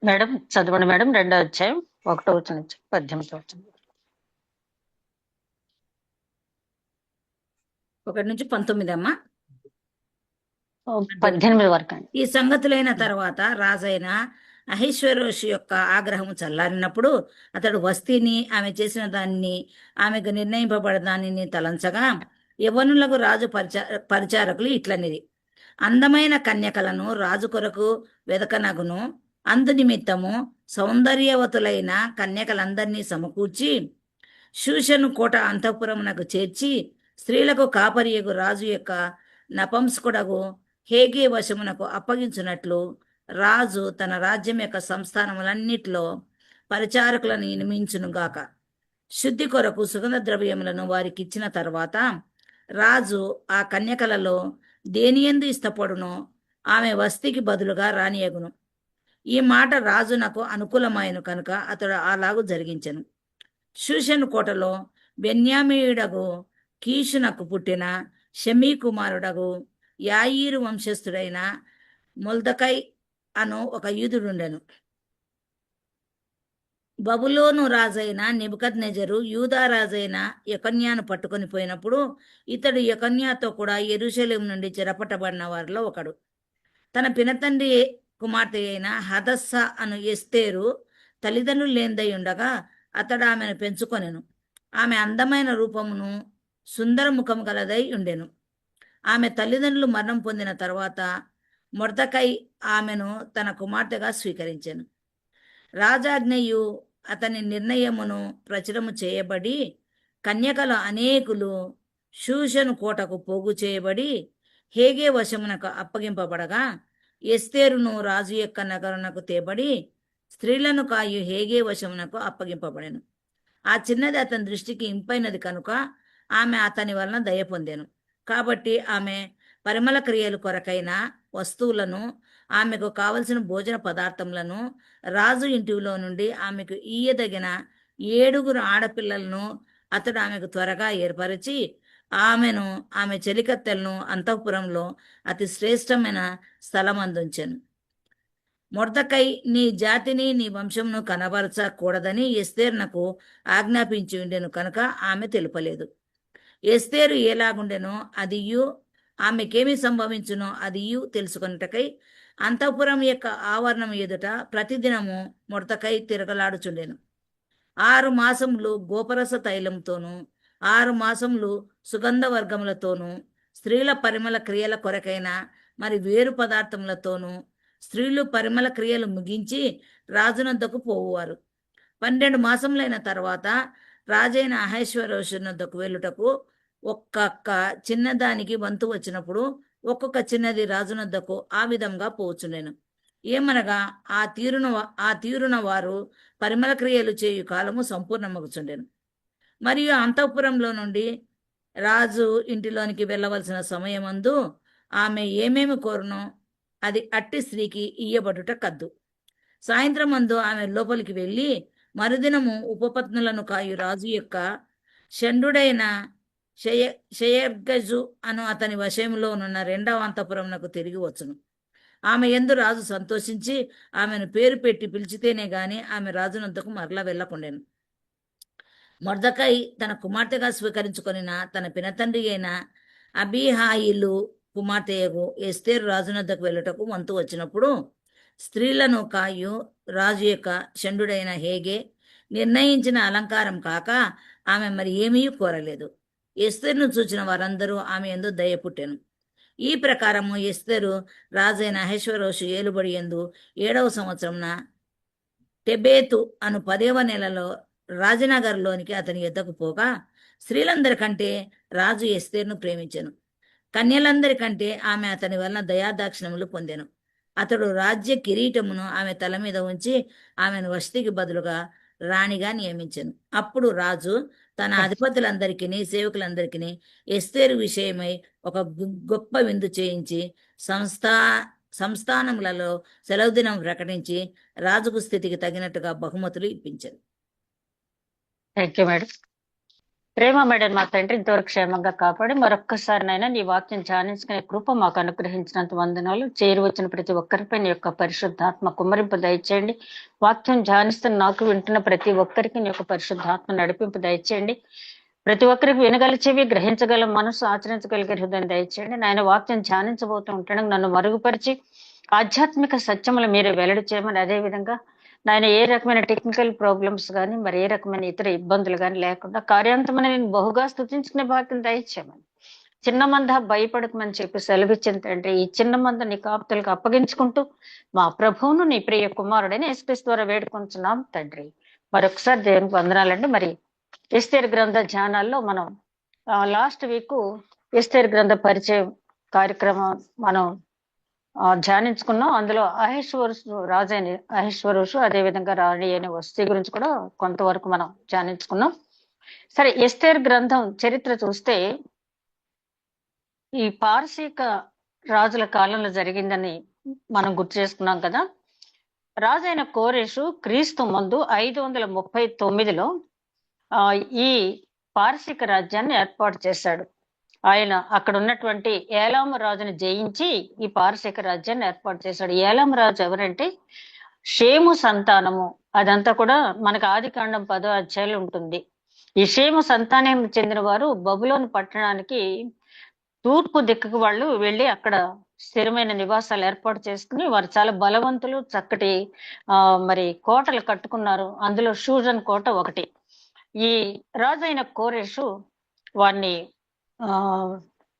Madam చదవండి madam. 2వ అధ్యాయం 1వ వచనం నుంచి 18వ వచనం. 1 నుంచి 19 అమ్మా. 18 వరకు అండి. ఈ సంగతులైన తర్వాత రాజైన అహశ్వేరోషు యొక్క ఆగ్రహము చల్లారినప్పుడు అతడు వస్తీని, ఆమె చేసిన దాన్ని, ఆమెకు నిర్ణయింపబడ దానిని తలంచగా, యవ్వనులకు రాజు పరిచారకులు ఇట్లనిది: అందమైన కన్యకలను రాజు కొరకు వెదకనగును. అందు నిమిత్తము సౌందర్యవతులైన కన్యకలందరినీ సమకూర్చి షూషను కోట అంతఃపురమునకు చేర్చి, స్త్రీలకు కాపరియగు రాజు యొక్క నపంసకుడగు హేగే వశమునకు అప్పగించున్నట్లు రాజు తన రాజ్యం యొక్క సంస్థానములన్నిటిలో పరిచారకులను నియమించునుగాక. శుద్ధి కొరకు సుగంధ ద్రవ్యములను వారికి ఇచ్చిన తర్వాత రాజు ఆ కన్యకలలో దేనియందు ఇష్టపడునో ఆమె వస్తికి బదులుగా రానియగును. ఈ మాట రాజునకు అనుకూలమైన కనుక అతడు అలాగూ జరిగించెను. షూషను కోటలో బెన్యామీయుడగు కీషునకు పుట్టిన షమీ కుమారుడగు యాయీరు వంశస్థుడైన మొల్దకై అను ఒక యూదుడుండెను. బబులోను రాజైన నెబుకద్నెజరు యూదా రాజైన యెకొన్యాను పట్టుకొని పోయినప్పుడు ఇతడు యెకొన్యాతో కూడా యెరూషలేము నుండి చెరపట్టబడిన వారిలో ఒకడు. తన పినతండ్రి కుమార్తె అయిన హదస్స అను ఎస్తేరు తల్లిదండ్రులు లేనిదై ఉండగా అతడు ఆమెను పెంచుకొనెను. ఆమె అందమైన రూపమును సుందర ముఖము గలదై ఉండెను. ఆమె తల్లిదండ్రులు మరణం పొందిన తర్వాత మొర్దకై ఆమెను తన కుమార్తెగా స్వీకరించెను. రాజాజ్ఞయు అతని నిర్ణయమును ప్రచురము చేయబడి కన్యకలు అనేకులు షూషను కోటకు పోగు చేయబడి హేగే వశమునకు అప్పగింపబడగా, ఎస్తేరును రాజు యొక్క నగరునకు తేబడి స్త్రీలను కాయు హేగే వశమునకు అప్పగింపబడెను. ఆ చిన్నది అతని దృష్టికి ఇంపైనది కనుక ఆమె అతని వలన దయ పొందెను. కాబట్టి ఆమె పరిమళ క్రియలు కొరకైన వస్తువులను, ఆమెకు కావలసిన భోజన పదార్థములను రాజు ఇంటిలో నుండి ఆమెకు ఇయ్యదగిన 7 ఆడపిల్లలను అతడు ఆమెకు త్వరగా ఏర్పరిచి ఆమెను, ఆమె చెలికత్తెలను అంతఃపురంలో అతి శ్రేష్టమైన స్థలమందుంచెను. మొర్దకై నీ జాతిని నీ వంశంను కనబరచకూడదని ఎస్తేరునకు ఆజ్ఞాపించి ఉండెను కనుక ఆమె తెలుపలేదు. ఎస్తేరు ఎలాగుండెనో అదియు, ఆమెకేమి సంభవించునో అదియు తెలుసుకొనుటకై అంతఃపురం యొక్క ఆవరణం ఎదుట ప్రతిదినము మొర్దకై తిరగలాడుచుండెను. 6 మాసములు గోపరస తైలంతోనూ 6 మాసములు సుగంధ వర్గములతోనూ స్త్రీల పరిమళ క్రియల కొరకైన మరి వేరు పదార్థములతోనూ స్త్రీలు పరిమళ క్రియలు ముగించి రాజునొద్దకు పోవువారు. 12 మాసములైన తర్వాత రాజైన అహశ్వేరోషునొద్దకు వెళ్ళుటకు ఒక్కొక్క చిన్నదానికి వంతు వచ్చినప్పుడు ఒక్కొక్క చిన్నది రాజునొద్దకు ఆ విధంగా పోచుండెను. ఏమనగా ఆ తీరున వారు పరిమళ క్రియలు చేయు కాలము సంపూర్ణమగుచుండెను. మరియు అంతఃపురంలో నుండి రాజు ఇంటిలోనికి వెళ్ళవలసిన సమయమందు ఆమె ఏమేమి కోరునో అది అట్టి స్త్రీకి ఇయ్యబడుట కద్దు. సాయంత్రం మందు ఆమె లోపలికి వెళ్ళి మరుదినము ఉపపత్నులను కాయు రాజు యొక్క షండుడైన షయర్గజు అను అతని వశంలో ఉన్న 2వ అంతఃపురమునకు తిరిగి వచ్చును. ఆమె యందు రాజు సంతోషించి ఆమెను పేరు పెట్టి పిలిచితేనే గాని ఆమె రాజునొద్దకు మరలా వెళ్ళకుండెను. మొర్దకై తన కుమార్తెగా స్వీకరించుకొనిన తన పినతండ్రి అయిన అబీహాయిలు కుమార్తెయగు ఎస్తేరు రాజునొద్దకు వెళ్ళుటకు వంతు వచ్చినప్పుడు స్త్రీలను కాయు రాజు యొక్క షండుడైన హేగే నిర్ణయించిన అలంకారం కాక ఆమె మరి ఏమీ కోరలేదు. ఎస్తేరును చూచిన వారందరూ ఆమె యందు దయ పుట్టెను. ఈ ప్రకారము ఎస్తేరు రాజైన అహశ్వేరోషు ఏలుబడి యందు 7వ సంవత్సరమున టెబేతు అను 10వ నెలలో రాజనగర్లోనికి అతని యొద్దకు పోగా స్త్రీలందరికంటే రాజు ఎస్తేరును ప్రేమించెను. కన్యలందరికంటే ఆమె అతని వలన దయాదాక్షిణములు పొందెను. అతడు రాజ్య కిరీటమును ఆమె తల మీద ఉంచి ఆమెను వసతికి బదులుగా రాణిగా నియమించెను. అప్పుడు రాజు తన అధిపతులందరికీ సేవకులందరికీ ఎస్తేరు విషయమై ఒక గొప్ప విందు చేయించి సంస్థానములలో సెలవు దినం ప్రకటించి రాజుకు స్థితికి తగినట్టుగా బహుమతులు ఇప్పించారు. Thank you madam. ప్రేమమేడని మా తండ్రి ఇంతవరకు క్షేమంగా కాపాడి మరొక్కసారినైనా నీ వాక్యం ధ్యానించుకునే కృప మాకు అనుగ్రహించినంత వందనాలు. చేరి వచ్చిన ప్రతి ఒక్కరిపై నీ యొక్క పరిశుద్ధాత్మ కుమ్మరింపు దయచేయండి. వాక్యం ధ్యానిస్తున్న నాకు వింటున్న ప్రతి ఒక్కరికి నీ యొక్క పరిశుద్ధాత్మ నడిపింపు దయచేయండి. ప్రతి ఒక్కరికి వినగల చెవి, గ్రహించగల మనసు, ఆచరించగలిగే హృదయం దయచేయండి. నాయన వాక్యం ధ్యానించబోతూ ఉంటాను నన్ను మరుగుపరిచి ఆధ్యాత్మిక సత్యములు మీరే వెల్లడి చేయమని, అదే విధంగా నాయన ఏ రకమైన టెక్నికల్ ప్రాబ్లమ్స్ కానీ మరి ఏ రకమైన ఇతర ఇబ్బందులు కానీ లేకుండా కార్యాంతమని నేను బహుగా స్తుతించుకునే భాగ్యం దయచేయమని, చిన్న మంద భయపడకమని చెప్పి సెలవిచ్చిన తండ్రి, ఈ చిన్న మంద నీ కాపుతలకు అప్పగించుకుంటూ మా ప్రభువును నీ ప్రియ కుమారుడైన యేసుక్రీస్తు ద్వారా వేడుకొంచున్నాం తండ్రి. మరొకసారి దేవునికి వందనాలండి. మరి ఎస్తేరు గ్రంథ ధ్యానాల్లో మనం లాస్ట్ వీక్ ఎస్తేరు గ్రంథ పరిచయం కార్యక్రమం మనం ధ్యానించుకున్నాం. అందులో అహేశ్వరుషు రాజైన అహేశ్వరుషు, అదే విధంగా రాణి అయిన వస్తీ గురించి కూడా కొంతవరకు మనం ధ్యానించుకున్నాం. సరే, ఎస్తేర్ గ్రంథం చరిత్ర చూస్తే ఈ పారసీక రాజుల కాలంలో జరిగిందని మనం గుర్తు చేసుకున్నాం కదా. రాజైన కోరేషు క్రీస్తు ముందు 539లో ఈ పారసీక రాజ్యాన్ని ఏర్పాటు చేశాడు. ఆయన అక్కడ ఉన్నటువంటి ఏలాము రాజుని జయించి ఈ పారసీక రాజ్యాన్ని ఏర్పాటు చేశాడు. ఏలాము రాజు ఎవరంటే షేము సంతానము. అదంతా కూడా మనకు ఆదికాండం 10వ అధ్యాయంలో ఉంటుంది. ఈ షేము సంతానం చెందిన వారు బబులోను పట్టణానికి తూర్పు దిక్కుకు వాళ్ళు వెళ్ళి అక్కడ స్థిరమైన నివాసాలు ఏర్పాటు చేసుకుని వారు చాలా బలవంతులు, చక్కటి మరి కోటలు కట్టుకున్నారు. అందులో షూజన్ కోట ఒకటి. ఈ రాజైన కోరేషు వారిని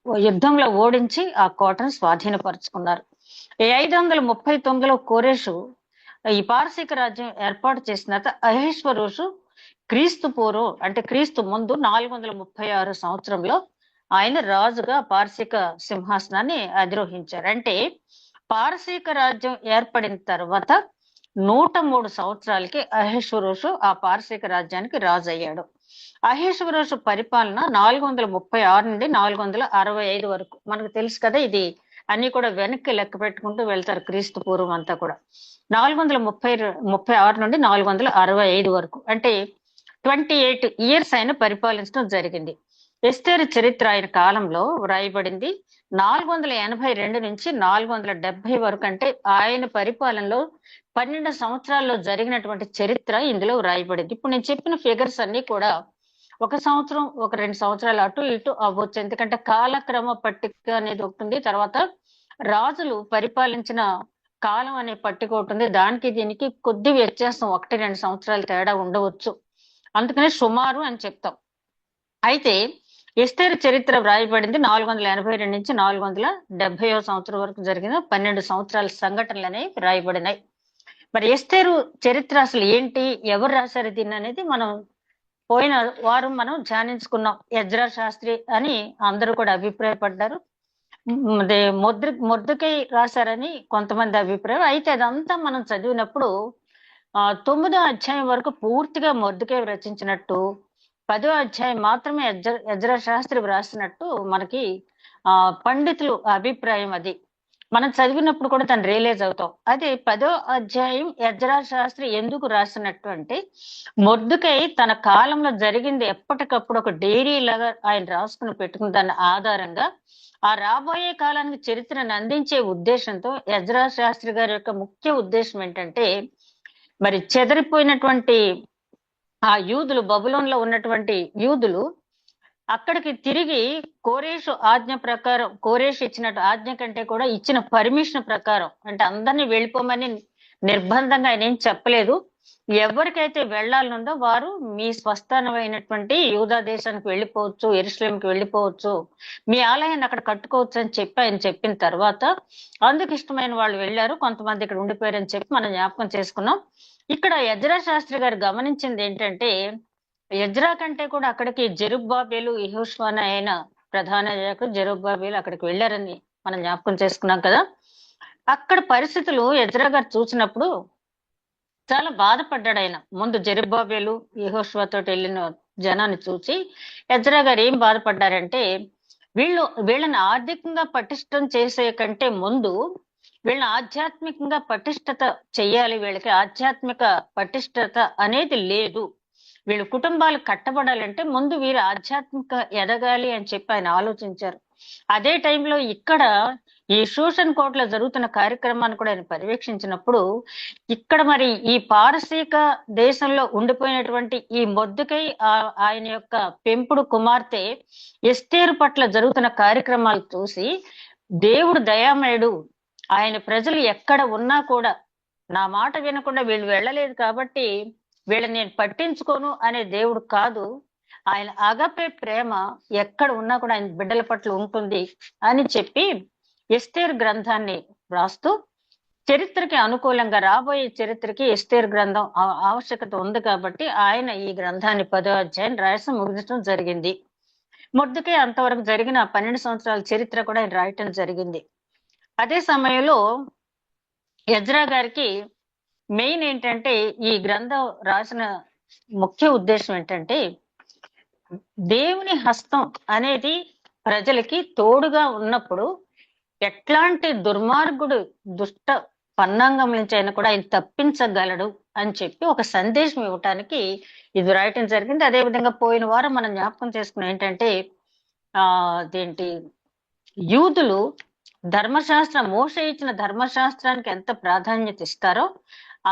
యుద్ధంలో ఓడించి ఆ కోటను స్వాధీనపరుచుకున్నారు. ఈ 539లో కోరేషు ఈ పారసీక రాజ్యం ఏర్పాటు చేసిన తర్వాత అహేశ్వరోషు క్రీస్తు పూర్వం అంటే క్రీస్తు ముందు 436 సంవత్సరంలో ఆయన రాజుగా పారసీక సింహాసనాన్ని అధిరోహించారు. అంటే పారసీక రాజ్యం ఏర్పడిన తర్వాత 103 సంవత్సరాలకి అహేశ్వరోషు ఆ పారసీక రాజ్యానికి రాజు అయ్యాడు. అహేశ్వరోషు పరిపాలన 436 నుండి 465 వరకు. మనకు తెలుసు కదా, ఇది అన్ని కూడా వెనక్కి లెక్క పెట్టుకుంటూ వెళ్తారు క్రీస్తు పూర్వం అంతా కూడా. 436 నుండి 465 వరకు అంటే 28 ఇయర్స్ ఆయన పరిపాలించడం జరిగింది. ఎస్తేరు చరిత్ర ఆయన కాలంలో వ్రాయబడింది 482 నుంచి 470 వరకు. అంటే ఆయన పరిపాలనలో 12 సంవత్సరాల్లో జరిగినటువంటి చరిత్ర ఇందులో వ్రాయబడింది. ఇప్పుడు నేను చెప్పిన ఫిగర్స్ అన్ని కూడా 1 సంవత్సరం, 2 సంవత్సరాలు అటు ఇటు అవ్వచ్చు. ఎందుకంటే కాలక్రమ పట్టిక అనేది ఒకటి ఉంది, తర్వాత రాజులు పరిపాలించిన కాలం అనే పట్టిక ఒకటి ఉంది. దానికి దీనికి కొద్ది వ్యత్యాసం 1-2 సంవత్సరాలు తేడా ఉండవచ్చు. అందుకనే సుమారు అని చెప్తాం. అయితే ఎస్తేరు చరిత్ర వ్రాయబడింది 482 నుంచి 470వ సంవత్సరం వరకు జరిగిన 12 సంవత్సరాల సంఘటనలు అనేవి వ్రాయబడినాయి. మరి ఎస్తేరు చరిత్ర అసలు ఏంటి, ఎవరు రాశారు దీన్ని అనేది మనం పోయిన వారం మనం ధ్యానించుకున్నాం. ఎజ్రా శాస్త్రి అని అందరూ కూడా అభిప్రాయపడ్డారు. మొర్దెకై రాశారని కొంతమంది అభిప్రాయం. అయితే అదంతా మనం చదివినప్పుడు 9వ అధ్యాయం వరకు పూర్తిగా మొర్దెకై రచించినట్టు, 10వ అధ్యాయం మాత్రమే ఎజ్రా శాస్త్రి వ్రాసినట్టు మనకి పండితులు అభిప్రాయం. అది మనం చదివినప్పుడు కూడా దాన్ని రియలైజ్ అవుతాం. అదే 10వ అధ్యాయం ఎజ్రా శాస్త్రి ఎందుకు రాసినట్టు అంటే, మొర్దెకై తన కాలంలో జరిగింది ఎప్పటికప్పుడు ఒక డైరీ లాగా ఆయన రాసుకుని పెట్టుకున్న దాని ఆధారంగా ఆ రాబోయే కాలానికి చరిత్రను అందించే ఉద్దేశంతో ఎజ్రా శాస్త్రి గారి యొక్క ముఖ్య ఉద్దేశం ఏంటంటే, మరి చెదిరిపోయినటువంటి ఆ యూదులు, బబులోన్లో ఉన్నటువంటి యూదులు అక్కడికి తిరిగి కోరేషు ఆజ్ఞ ప్రకారం, కోరేషు ఇచ్చినట్టు ఆజ్ఞ కంటే కూడా ఇచ్చిన పర్మిషన్ ప్రకారం, అంటే అందరినీ వెళ్ళిపోమని నిర్బంధంగా ఆయన ఏం చెప్పలేదు. ఎవరికైతే వెళ్లాలనుందో వారు మీ స్వస్థానమైనటువంటి యూదా దేశానికి వెళ్ళిపోవచ్చు, యెరూషలేంకి వెళ్ళిపోవచ్చు, మీ ఆలయాన్ని అక్కడ కట్టుకోవచ్చు అని చెప్పి ఆయన చెప్పిన తర్వాత అందుకు ఇష్టమైన వాళ్ళు వెళ్ళారు, కొంతమంది ఇక్కడ ఉండిపోయారని చెప్పి మనం జ్ఞాపకం చేసుకున్నాం. ఇక్కడ ఎజ్రా శాస్త్రి గారు గమనించింది ఏంటంటే, ఎజ్రా కంటే కూడా అక్కడికి జెరుబ్బాబేలు, యెహోషువ అయిన ప్రధాన యాజకుడు జెరుబ్బాబేలు అక్కడికి వెళ్ళారని మనం జ్ఞాపకం చేసుకున్నాం కదా. అక్కడ పరిస్థితులు ఎజ్రా గారు చూసినప్పుడు చాలా బాధపడ్డాడు ఆయన. ముందు జెరుబ్బాబేలు, యెహోషువతో వెళ్ళిన జనాన్ని చూసి ఎజ్రా గారు ఏం బాధపడ్డారంటే, వీళ్ళని ఆర్థికంగా పటిష్టం చేసే కంటే ముందు వీళ్ళని ఆధ్యాత్మికంగా పటిష్టత చెయ్యాలి. వీళ్ళకి ఆధ్యాత్మిక పటిష్టత అనేది లేదు. వీళ్ళ కుటుంబాలు కట్టబడాలంటే ముందు వీరు ఆధ్యాత్మిక ఎదగాలి అని చెప్పి ఆయన ఆలోచించారు. అదే టైంలో ఇక్కడ ఈ శోషణ్ కోటలో జరుగుతున్న కార్యక్రమాన్ని కూడా ఆయన పర్యవేక్షించినప్పుడు ఇక్కడ మరి ఈ పారసీక దేశంలో ఉండిపోయినటువంటి ఈ మొద్దుకై ఆయన యొక్క పెంపుడు కుమార్తె ఎస్తేరు పట్ల జరుగుతున్న కార్యక్రమాలు చూసి దేవుడు దయామయుడు, ఆయన ప్రజలు ఎక్కడ ఉన్నా కూడా నా మాట వినకుండా వీళ్ళు వెళ్ళలేదు కాబట్టి వీళ్ళని నేను పట్టించుకోను అనే దేవుడు కాదు, ఆయన అగపే ప్రేమ ఎక్కడ ఉన్నా కూడా ఆయన బిడ్డల పట్ల ఉంటుంది అని చెప్పి ఎస్తేరు గ్రంథాన్ని రాస్తూ చరిత్రకి అనుకూలంగా రాబోయే చరిత్రకి ఎస్తేరు గ్రంథం ఆవశ్యకత ఉంది కాబట్టి ఆయన ఈ గ్రంథాన్ని 10వ అధ్యాయం రాసి ముగించడం జరిగింది. మొర్దెకై అంతవరకు జరిగిన 12 సంవత్సరాల చరిత్ర కూడా ఆయన రాయటం జరిగింది. అదే సమయంలో ఎజ్రా గారికి మెయిన్ ఏంటంటే ఈ గ్రంథం రాసిన ముఖ్య ఉద్దేశం ఏంటంటే దేవుని హస్తం అనేది ప్రజలకి తోడుగా ఉన్నప్పుడు ఎట్లాంటి దుర్మార్గుడు దుష్ట పన్నాంగం నుంచి అయినా కూడా ఆయన తప్పించగలడు అని చెప్పి ఒక సందేశం ఇవ్వటానికి ఇది రాయటం జరిగింది. అదేవిధంగా పోయిన వారం మనం జ్ఞాపకం చేసుకున్న ఏంటంటే అదేంటి యూదులు ధర్మశాస్త్రం మోషే ఇచ్చిన ధర్మశాస్త్రానికి ఎంత ప్రాధాన్యత ఇస్తారో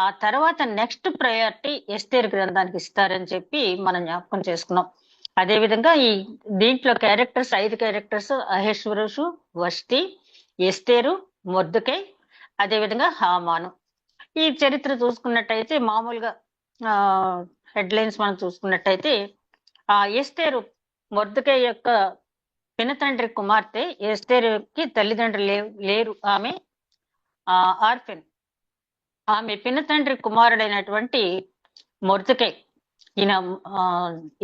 ఆ తర్వాత నెక్స్ట్ ప్రయారిటీ ఎస్తేరు గ్రంథానికి ఇస్తారని చెప్పి మనం జ్ఞాపకం చేసుకున్నాం. అదేవిధంగా ఈ దీంట్లో క్యారెక్టర్స్ 5 క్యారెక్టర్స్ అహేశ్వరుషు, వష్టి, ఎస్తేరు, మొర్దెకై, అదేవిధంగా హామాను. ఈ చరిత్ర చూసుకున్నట్టయితే మామూలుగా హెడ్లైన్స్ మనం చూసుకున్నట్టయితే ఎస్తేరు మొర్దెకై యొక్క పినతండ్రి కుమార్తె. ఎస్తేరుకి తల్లిదండ్రులు లేరు, ఆమె ఆర్ఫెన్. ఆమె పినతండ్రి కుమారుడైనటువంటి మొర్దెకై, ఈయన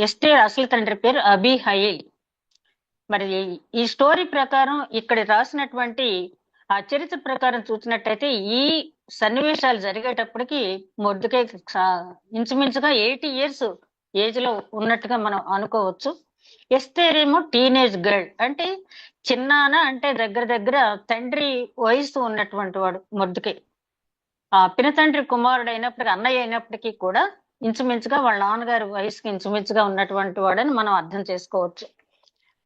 ఎస్తేరు అసలు తండ్రి పేరు అబీహయీల్. మరి ఈ స్టోరీ ప్రకారం ఇక్కడ రాసినటువంటి ఆ చరిత్ర ప్రకారం చూసినట్టయితే ఈ సన్నివేశాలు జరిగేటప్పటికి మొర్దెకై ఇంచుమించుగా 80 years ఏజ్ లో ఉన్నట్టుగా మనం అనుకోవచ్చు. ఎస్తేర్ ఏమో టీనేజ్ గర్ల్, అంటే చిన్నాన, అంటే దగ్గర తండ్రి వయసు ఉన్నటువంటి వాడు మొర్దెకై. పినతండ్రి కుమారుడు అయినప్పటికీ, అన్నయ్య అయినప్పటికీ కూడా ఇంచుమించుగా వాళ్ళ నాన్నగారి వయసుకి ఇంచుమించుగా ఉన్నటువంటి వాడని మనం అర్థం చేసుకోవచ్చు.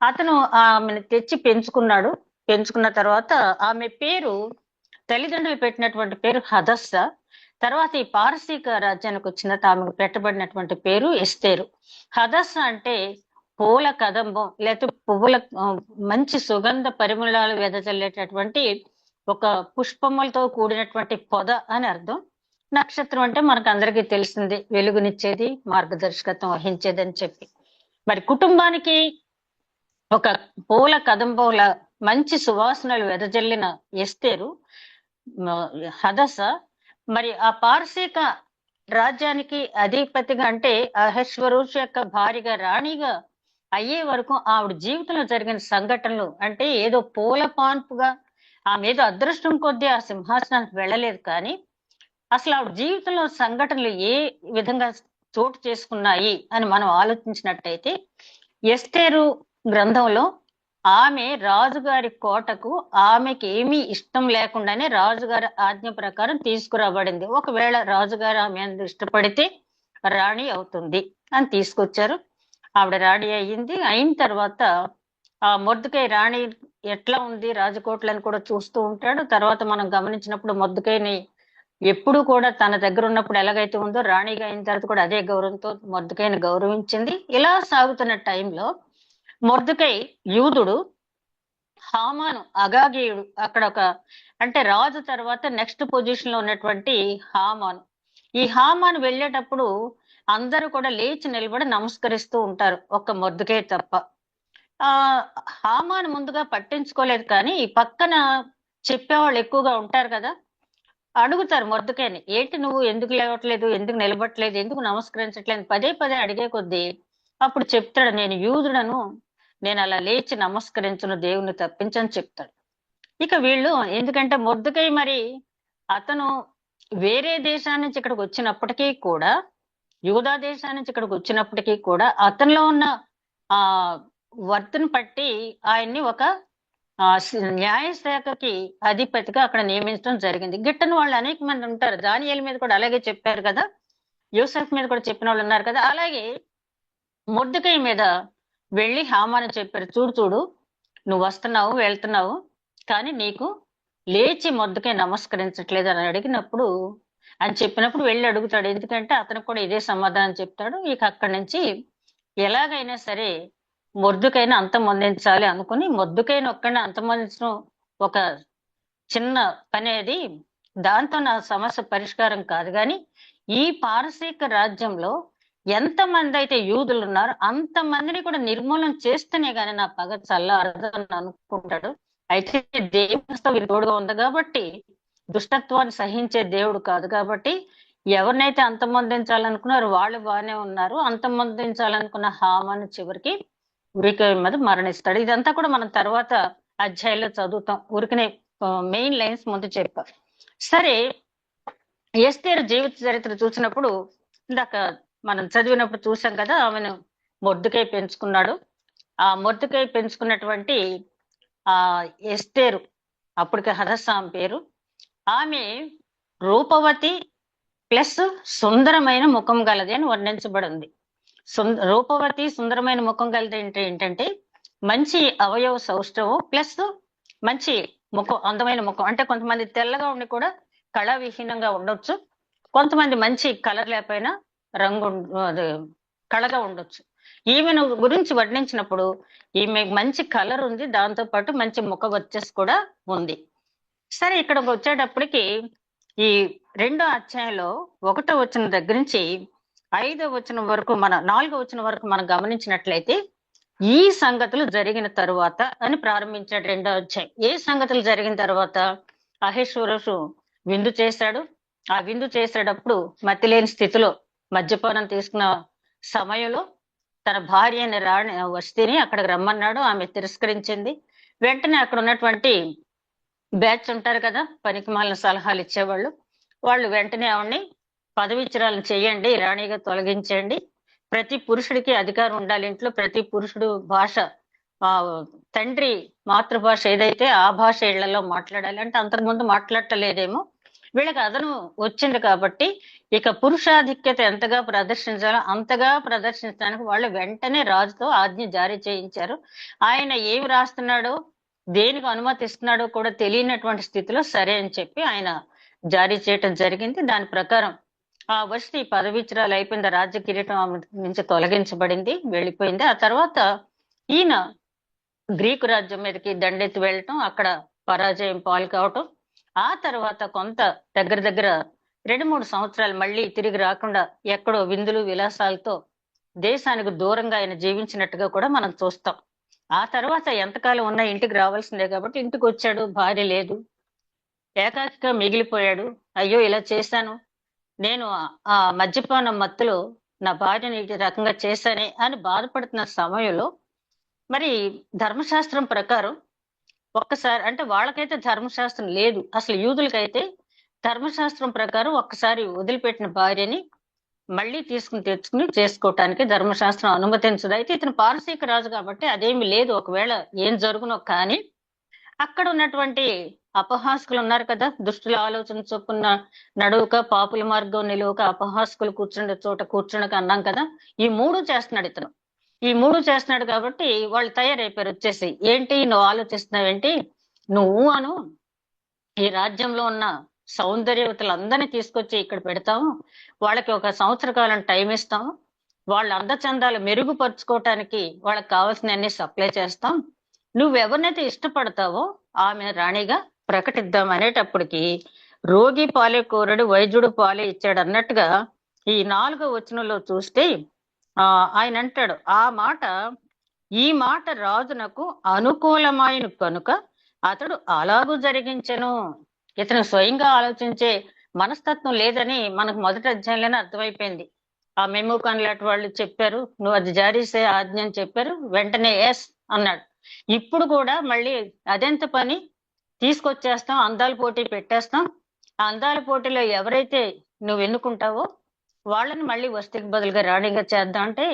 అతను ఆమెను తెచ్చి పెంచుకున్నాడు. పెంచుకున్న తర్వాత ఆమె పేరు, తల్లిదండ్రులు పెట్టినటువంటి పేరు హదస్స. తర్వాత ఈ పారసీక రాజ్యానికి వచ్చిన ఆమెకు పెట్టబడినటువంటి పేరు ఎస్తేరు. హదస్స అంటే పూల కదంబం, లేకపోతే పువ్వుల మంచి సుగంధ పరిమళాలు వెదజల్లేటటువంటి ఒక పుష్పములతో కూడినటువంటి పొద అని అర్థం. నక్షత్రం అంటే మనకు అందరికీ తెలిసింది, వెలుగునిచ్చేది, మార్గదర్శకత్వం వహించేది అని చెప్పి. మరి కుటుంబానికి ఒక పూల కదంబంల మంచి సువాసనలు వెదజల్లిన ఎస్తేరు హదస మరి ఆ పారసీక రాజ్యానికి అధిపతిగా, అంటే అహేశ్వరుషు యొక్క భార్యగా, రాణిగా అయ్యే వరకు ఆవిడ జీవితంలో జరిగిన సంఘటనలు, అంటే ఏదో పూల పాన్పుగా ఆమె ఏదో అదృష్టం కొద్దీ ఆ సింహాసనానికి వెళ్ళలేదు, కానీ అసలు ఆవిడ జీవితంలో సంఘటనలు ఏ విధంగా చోటు చేసుకున్నాయి అని మనం ఆలోచించినట్టయితే ఎస్తేరు గ్రంథంలో ఆమె రాజుగారి కోటకు ఆమెకి ఏమీ ఇష్టం లేకుండానే రాజుగారి ఆజ్ఞ ప్రకారం తీసుకురాబడింది. ఒకవేళ రాజుగారు ఆమె ఇష్టపడితే రాణి అవుతుంది అని తీసుకొచ్చారు. ఆవిడ రాణి అయ్యింది. అయిన తర్వాత ఆ మొర్దెకై రాణి ఎట్లా ఉంది రాజకోట్లను కూడా చూస్తూ ఉంటాడు. తర్వాత మనం గమనించినప్పుడు మొర్దెకైని ఎప్పుడు కూడా తన దగ్గర ఉన్నప్పుడు ఎలాగైతే ఉందో రాణిగా అయిన తర్వాత కూడా అదే గౌరవంతో మొర్దెకైని గౌరవించింది. ఇలా సాగుతున్న టైంలో మొర్దెకై యూదుడు, హామాను అగాగీయుడు, అక్కడ ఒక అంటే రాజు తర్వాత నెక్స్ట్ పొజిషన్ లో ఉన్నటువంటి హామాను. ఈ హామాను వెళ్ళేటప్పుడు అందరూ కూడా లేచి నిలబడి నమస్కరిస్తూ ఉంటారు, ఒక్క మొర్దెకై తప్ప. హామాను ముందుగా పట్టించుకోలేదు, కానీ ఈ పక్కన చెప్పేవాళ్ళు ఎక్కువగా ఉంటారు కదా, అడుగుతారు మొర్దెకైని, ఏంటి నువ్వు ఎందుకు లేవట్లేదు, ఎందుకు నిలబట్టలేదు, ఎందుకు నమస్కరించట్లేదు, పదే అడిగే కొద్దీ అప్పుడు చెప్తాడు, నేను యూదుడను, నేను అలా లేచి నమస్కరించును, దేవుని తప్పించని చెప్తాడు. ఇక వీళ్ళు, ఎందుకంటే మొర్దెకై మరి అతను వేరే దేశాన్ని నుంచి ఇక్కడికి వచ్చినప్పటికీ కూడా, యూదా దేశాన్ని నుంచి ఇక్కడికి వచ్చినప్పటికీ కూడా అతనిలో ఉన్న వర్తను బట్టి ఆయన్ని ఒక న్యాయశాఖకి అధిపతిగా అక్కడ నియమించడం జరిగింది. గిట్టని వాళ్ళు అనేక మంది ఉంటారు. దానియేలు మీద కూడా అలాగే చెప్పారు కదా, యూసఫ్ మీద కూడా చెప్పిన వాళ్ళు ఉన్నారు కదా. అలాగే మొర్దెకై మీద వెళ్ళి హామాను చెప్పారు, చూడు చూడు నువ్వు వస్తున్నావు వెళ్తున్నావు, కానీ నీకు లేచి మొర్దెకై నమస్కరించట్లేదు అని అడిగినప్పుడు, అని చెప్పినప్పుడు వెళ్ళి అడుగుతాడు. ఎందుకంటే అతను కూడా ఇదే సమాధానం చెప్తాడు. ఇక అక్కడి నుంచి ఎలాగైనా సరే మొర్దెకైని అంతమొందించాలి అనుకుని మొర్దెకైని ఒక్కడిని అంతమొందించడం ఒక చిన్న పని. అది దాంతో నా సమస్య పరిష్కారం కాదు. కానీ ఈ పారసీక రాజ్యంలో ఎంతమంది అయితే యూదులు ఉన్నారో అంతమందిని కూడా నిర్మూలన చేస్తేనే గాని నా పగ చల్లారదని అనుకుంటాడు. అయితే దేవునితో వీరు తోడుగా ఉంది కాబట్టి, దుష్టత్వాన్ని సహించే దేవుడు కాదు కాబట్టి, ఎవరినైతే అంతమొందించాలనుకున్నారో వాళ్ళు బాగానే ఉన్నారు. అంతమొందించాలనుకున్న హామాను చివరికి ఉరికై మీద మరణిస్తాడు. ఇదంతా కూడా మనం తర్వాత అధ్యాయంలో చదువుతాం. ఊరికనే మెయిన్ లైన్స్ ముందు చెప్పా. సరే, ఎస్తేరు జీవిత చరిత్ర చూసినప్పుడు ఇందాక మనం చదివినప్పుడు చూసాం కదా, ఆమెను మొర్దెకై పెంచుకున్నాడు. ఆ మొర్దెకై పెంచుకున్నటువంటి ఆ ఎస్తేరు, అప్పటికి హదస్సా ఆమె పేరు, ఆమె రూపవతి ప్లస్ సుందరమైన ముఖం గలది అని వర్ణించబడింది. రూపవతి సుందరమైన ముఖం గలది అంటే ఏంటంటే మంచి అవయవ సౌష్ఠవం ప్లస్ మంచి ముఖం, అందమైన ముఖం. అంటే కొంతమంది తెల్లగా ఉండి కూడా కళావిహీనంగా ఉండొచ్చు, కొంతమంది మంచి కలర్ లేకపోయినా రంగు కళగా ఉండొచ్చు. ఈమెను గురించి వర్ణించినప్పుడు ఈమె మంచి కలర్ ఉంది, దాంతో పాటు మంచి ముఖ వర్చస్సు కూడా ఉంది. సరే, ఇక్కడ వచ్చేటప్పటికి ఈ 2వ అధ్యాయంలో 1వ వచనం దగ్గర నుంచి 5వ వచనం వరకు, 4వ వచనం వరకు మనం గమనించినట్లయితే ఈ సంగతులు జరిగిన తరువాత అని ప్రారంభించాడు 2వ అధ్యాయం. ఏ సంగతులు జరిగిన తర్వాత? అహేశ్వరసు విందు చేశాడు. ఆ విందు చేసేటప్పుడు మతిలేని స్థితిలో మద్యపానం తీసుకున్న సమయంలో తన భార్య అయిన రాణి వష్టిని అక్కడికి రమ్మన్నాడు. ఆమె తిరస్కరించింది. వెంటనే అక్కడ ఉన్నటువంటి బ్యాచ్ ఉంటారు కదా, పనికిమాలిన సలహాలు ఇచ్చేవాళ్ళు, వాళ్ళు వెంటనే ఆవిడ్ని పదవిచ్యురాలను చేయండి, రాణిగా తొలగించండి, ప్రతి పురుషుడికి అధికారం ఉండాలి ఇంట్లో, ప్రతి పురుషుడు భాష తండ్రి మాతృభాష ఏదైతే ఆ భాష ఇళ్లలో మాట్లాడాలి. అంటే అంతకుముందు మాట్లాడలేదేమో, వీళ్ళకి అదను వచ్చింది కాబట్టి ఇక పురుషాధిక్యత ఎంతగా ప్రదర్శించాలో అంతగా ప్రదర్శించడానికి వాళ్ళు వెంటనే రాజుతో ఆజ్ఞ జారీ చేయించారు. ఆయన ఏమి రాస్తున్నాడో దేనికి అనుమతిస్తున్నాడో కూడా తెలియనటువంటి స్థితిలో సరే అని చెప్పి ఆయన జారీ చేయటం జరిగింది. దాని ప్రకారం ఆ వష్టి పదవిచ్యురాలు అయిపోయింది, రాజ్య కిరీటం ఆమె నుంచి తొలగించబడింది, వెళ్ళిపోయింది. ఆ తర్వాత ఈయన గ్రీకు రాజ్యం మీదకి దండెత్తి వెళ్ళటం, అక్కడ పరాజయం పాలు కావటం, ఆ తర్వాత కొంత దగ్గర 2-3 సంవత్సరాలు మళ్ళీ తిరిగి రాకుండా ఎక్కడో విందులు విలాసాలతో దేశానికి దూరంగా ఆయన జీవించినట్టుగా కూడా మనం చూస్తాం. ఆ తర్వాత ఎంతకాలం ఉన్నా ఇంటికి రావాల్సిందే కాబట్టి ఇంటికి వచ్చాడు, భార్య లేదు, ఏకాకిగా మిగిలిపోయాడు. అయ్యో ఇలా చేశాను, నేను ఆ మద్యపానం మత్తులో నా భార్యని ఈ రకంగా చేశానే అని బాధపడుతున్న సమయంలో మరి ధర్మశాస్త్రం ప్రకారం ఒక్కసారి, అంటే వాళ్ళకైతే ధర్మశాస్త్రం లేదు, అసలు యూదులకైతే ధర్మశాస్త్రం ప్రకారం ఒక్కసారి వదిలిపెట్టిన భార్యని మళ్ళీ తెచ్చుకుని చేసుకోవటానికి ధర్మశాస్త్రం అనుమతించదు. అయితే ఇతను పారసీక రాజు కాబట్టి అదేమి లేదు, ఒకవేళ ఏం జరుగునో. కానీ అక్కడ ఉన్నటువంటి అపహాస్కులు ఉన్నారు కదా, దుష్టుల ఆలోచన చొప్పున నడువుక, పాపుల మార్గం నిలువక, అపహాస్కులు కూర్చుండే చోట కూర్చుండక అన్నాం కదా, ఈ 3 చేస్తున్నాడు ఇతను. ఈ 3 చేస్తున్నాడు కాబట్టి వాళ్ళు తయారైపోయారు వచ్చేసి. ఏంటి నువ్వు ఆలోచిస్తున్నావేంటి, నువ్వు అను ఈ రాజ్యంలో ఉన్న సౌందర్యవతులందరినీ తీసుకొచ్చి ఇక్కడ పెడతాము, వాళ్ళకి 1 సంవత్సర కాలం టైం ఇస్తాము, వాళ్ళ అందచందాలు మెరుగుపరుచుకోవటానికి వాళ్ళకి కావాల్సిన అన్ని సప్లై చేస్తాం, నువ్వెవరినైతే ఇష్టపడతావో ఆమె రాణిగా ప్రకటిద్దాం అనేటప్పటికి రోగి పాలే కోరడు వైద్యుడు పాలే ఇచ్చాడు అన్నట్టుగా ఈ 4వ వచనంలో చూస్తే ఆయన అంటాడు, ఈ మాట రాజునకు అనుకూలమైన కనుక అతడు అలాగూ జరిగించెను. ఇతను స్వయంగా ఆలోచించే మనస్తత్వం లేదని మనకు మొదటి అధ్యాయంలోనే అర్థమైపోయింది. ఆ మెమూకాన్ లాంటి వాళ్ళు చెప్పారు, నువ్వు అది జారీ చేసే ఆజ్ఞ అని చెప్పారు, వెంటనే ఎస్ అన్నాడు. ఇప్పుడు కూడా మళ్ళీ అదెంత పని, తీసుకొచ్చేస్తాం, అందాల పోటీ పెట్టేస్తాం, ఆ అందాల పోటీలో ఎవరైతే నువ్వు ఎన్నుకుంటావో వాళ్ళని మళ్ళీ వస్తికి బదులుగా రాణిగా చేద్దాం అంటే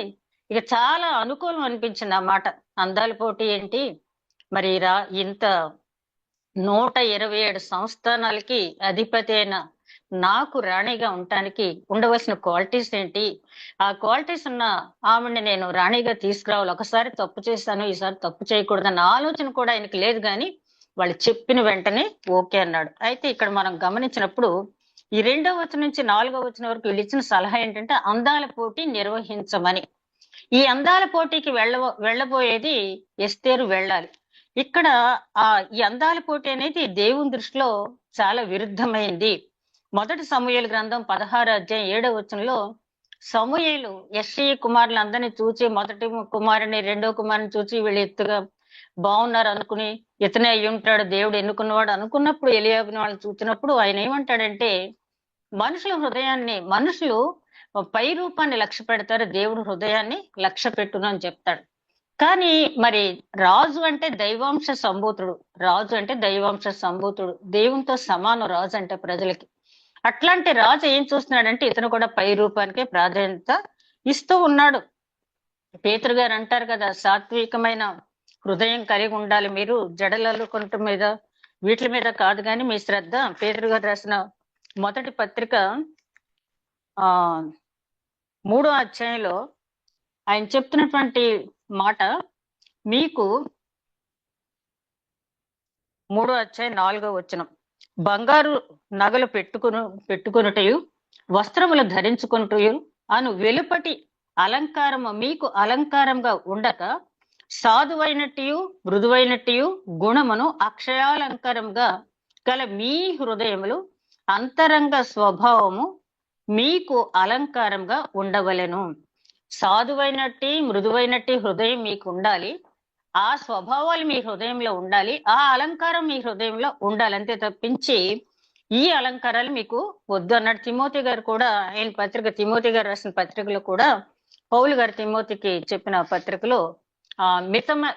ఇక చాలా అనుకూలం అనిపించింది ఆ మాట. అందాల పోటీ ఏంటి, మరి ఇంత 127 సంస్థానాలకి అధిపతి అయిన నాకు రాణిగా ఉండటానికి ఉండవలసిన క్వాలిటీస్ ఏంటి, ఆ క్వాలిటీస్ ఉన్న ఆవిడ్ని నేను రాణిగా తీసుకురావాలి. ఒకసారి తప్పు చేశాను, ఈసారి తప్పు చేయకూడదన్న ఆలోచన కూడా ఆయనకి లేదు, కానీ వాళ్ళు చెప్పిన వెంటనే ఓకే అన్నాడు. అయితే ఇక్కడ మనం గమనించినప్పుడు ఈ 2వ వచనం నుంచి 4వ వచనం వరకు వీళ్ళు ఇచ్చిన సలహా ఏంటంటే అందాల పోటీ నిర్వహించమని. ఈ అందాల పోటీకి వెళ్ళబోయేది ఎస్తేరు వెళ్ళాలి. ఇక్కడ ఈ అందాల పోటీ అనేది దేవుని దృష్టిలో చాలా విరుద్ధమైంది. మొదటి సమూయేలు గ్రంథం 16 అధ్యాయం 7వ వచనంలో సమూయేలు యెష్షయి కుమారులందరినీ చూచి మొదటి కుమారుని రెండో కుమారుని చూచి వీళ్ళు ఎత్తుగా బాగున్నారు అనుకుని ఇతనే అయి ఉంటాడు దేవుడు ఎన్నుకున్నవాడు అనుకున్నప్పుడు ఎలియాబుని వాళ్ళు చూసినప్పుడు ఆయన ఏమంటాడంటే మనుషులు పై రూపాన్ని లక్ష్య పెడతారు, దేవుడు హృదయాన్ని లక్ష్య పెట్టును అని చెప్తాడు. కానీ మరి రాజు అంటే దైవాంశ సంభూతుడు, దేవునితో సమానం రాజు అంటే ప్రజలకి. అట్లాంటి రాజు ఏం చూస్తున్నాడంటే ఇతను కూడా పై రూపానికే ప్రాధాన్యత ఇస్తూ ఉన్నాడు. పేతురు గారు అంటారు కదా, సాత్వికమైన హృదయం కలిగి ఉండాలి మీరు, జడలల్లుకుంట మీద వీటి మీద కాదు కానీ మీ శ్రద్ధ. పేతురు గారు రాసిన మొదటి పత్రిక 3వ అధ్యాయంలో ఆయన చెప్తున్నటువంటి మాట మీకు 3వ అధ్యాయం 4వ వచనం, బంగారు నగలు పెట్టుకొనుటయు వస్త్రములు ధరించుకొనుటయు అను వెలుపటి అలంకారము మీకు అలంకారంగా ఉండక సాధువైనట్టు మృదువైనట్టు గుణమును అక్షయాలంకారంగా గల మీ హృదయములు అంతరంగ స్వభావము మీకు అలంకారంగా ఉండవలెను. సాధువైనట్టి మృదువైనట్టి హృదయం మీకు ఉండాలి, ఆ స్వభావాలు మీ హృదయంలో ఉండాలి, ఆ అలంకారం మీ హృదయంలో ఉండాలి. అంతే తప్పించి ఈ అలంకారాలు మీకు వద్దు అన్నాడు. తిమోతి గారు కూడా ఆయన తిమోతి గారు రాసిన పత్రికలో కూడా పౌలు గారు తిమోతికి చెప్పిన పత్రికలో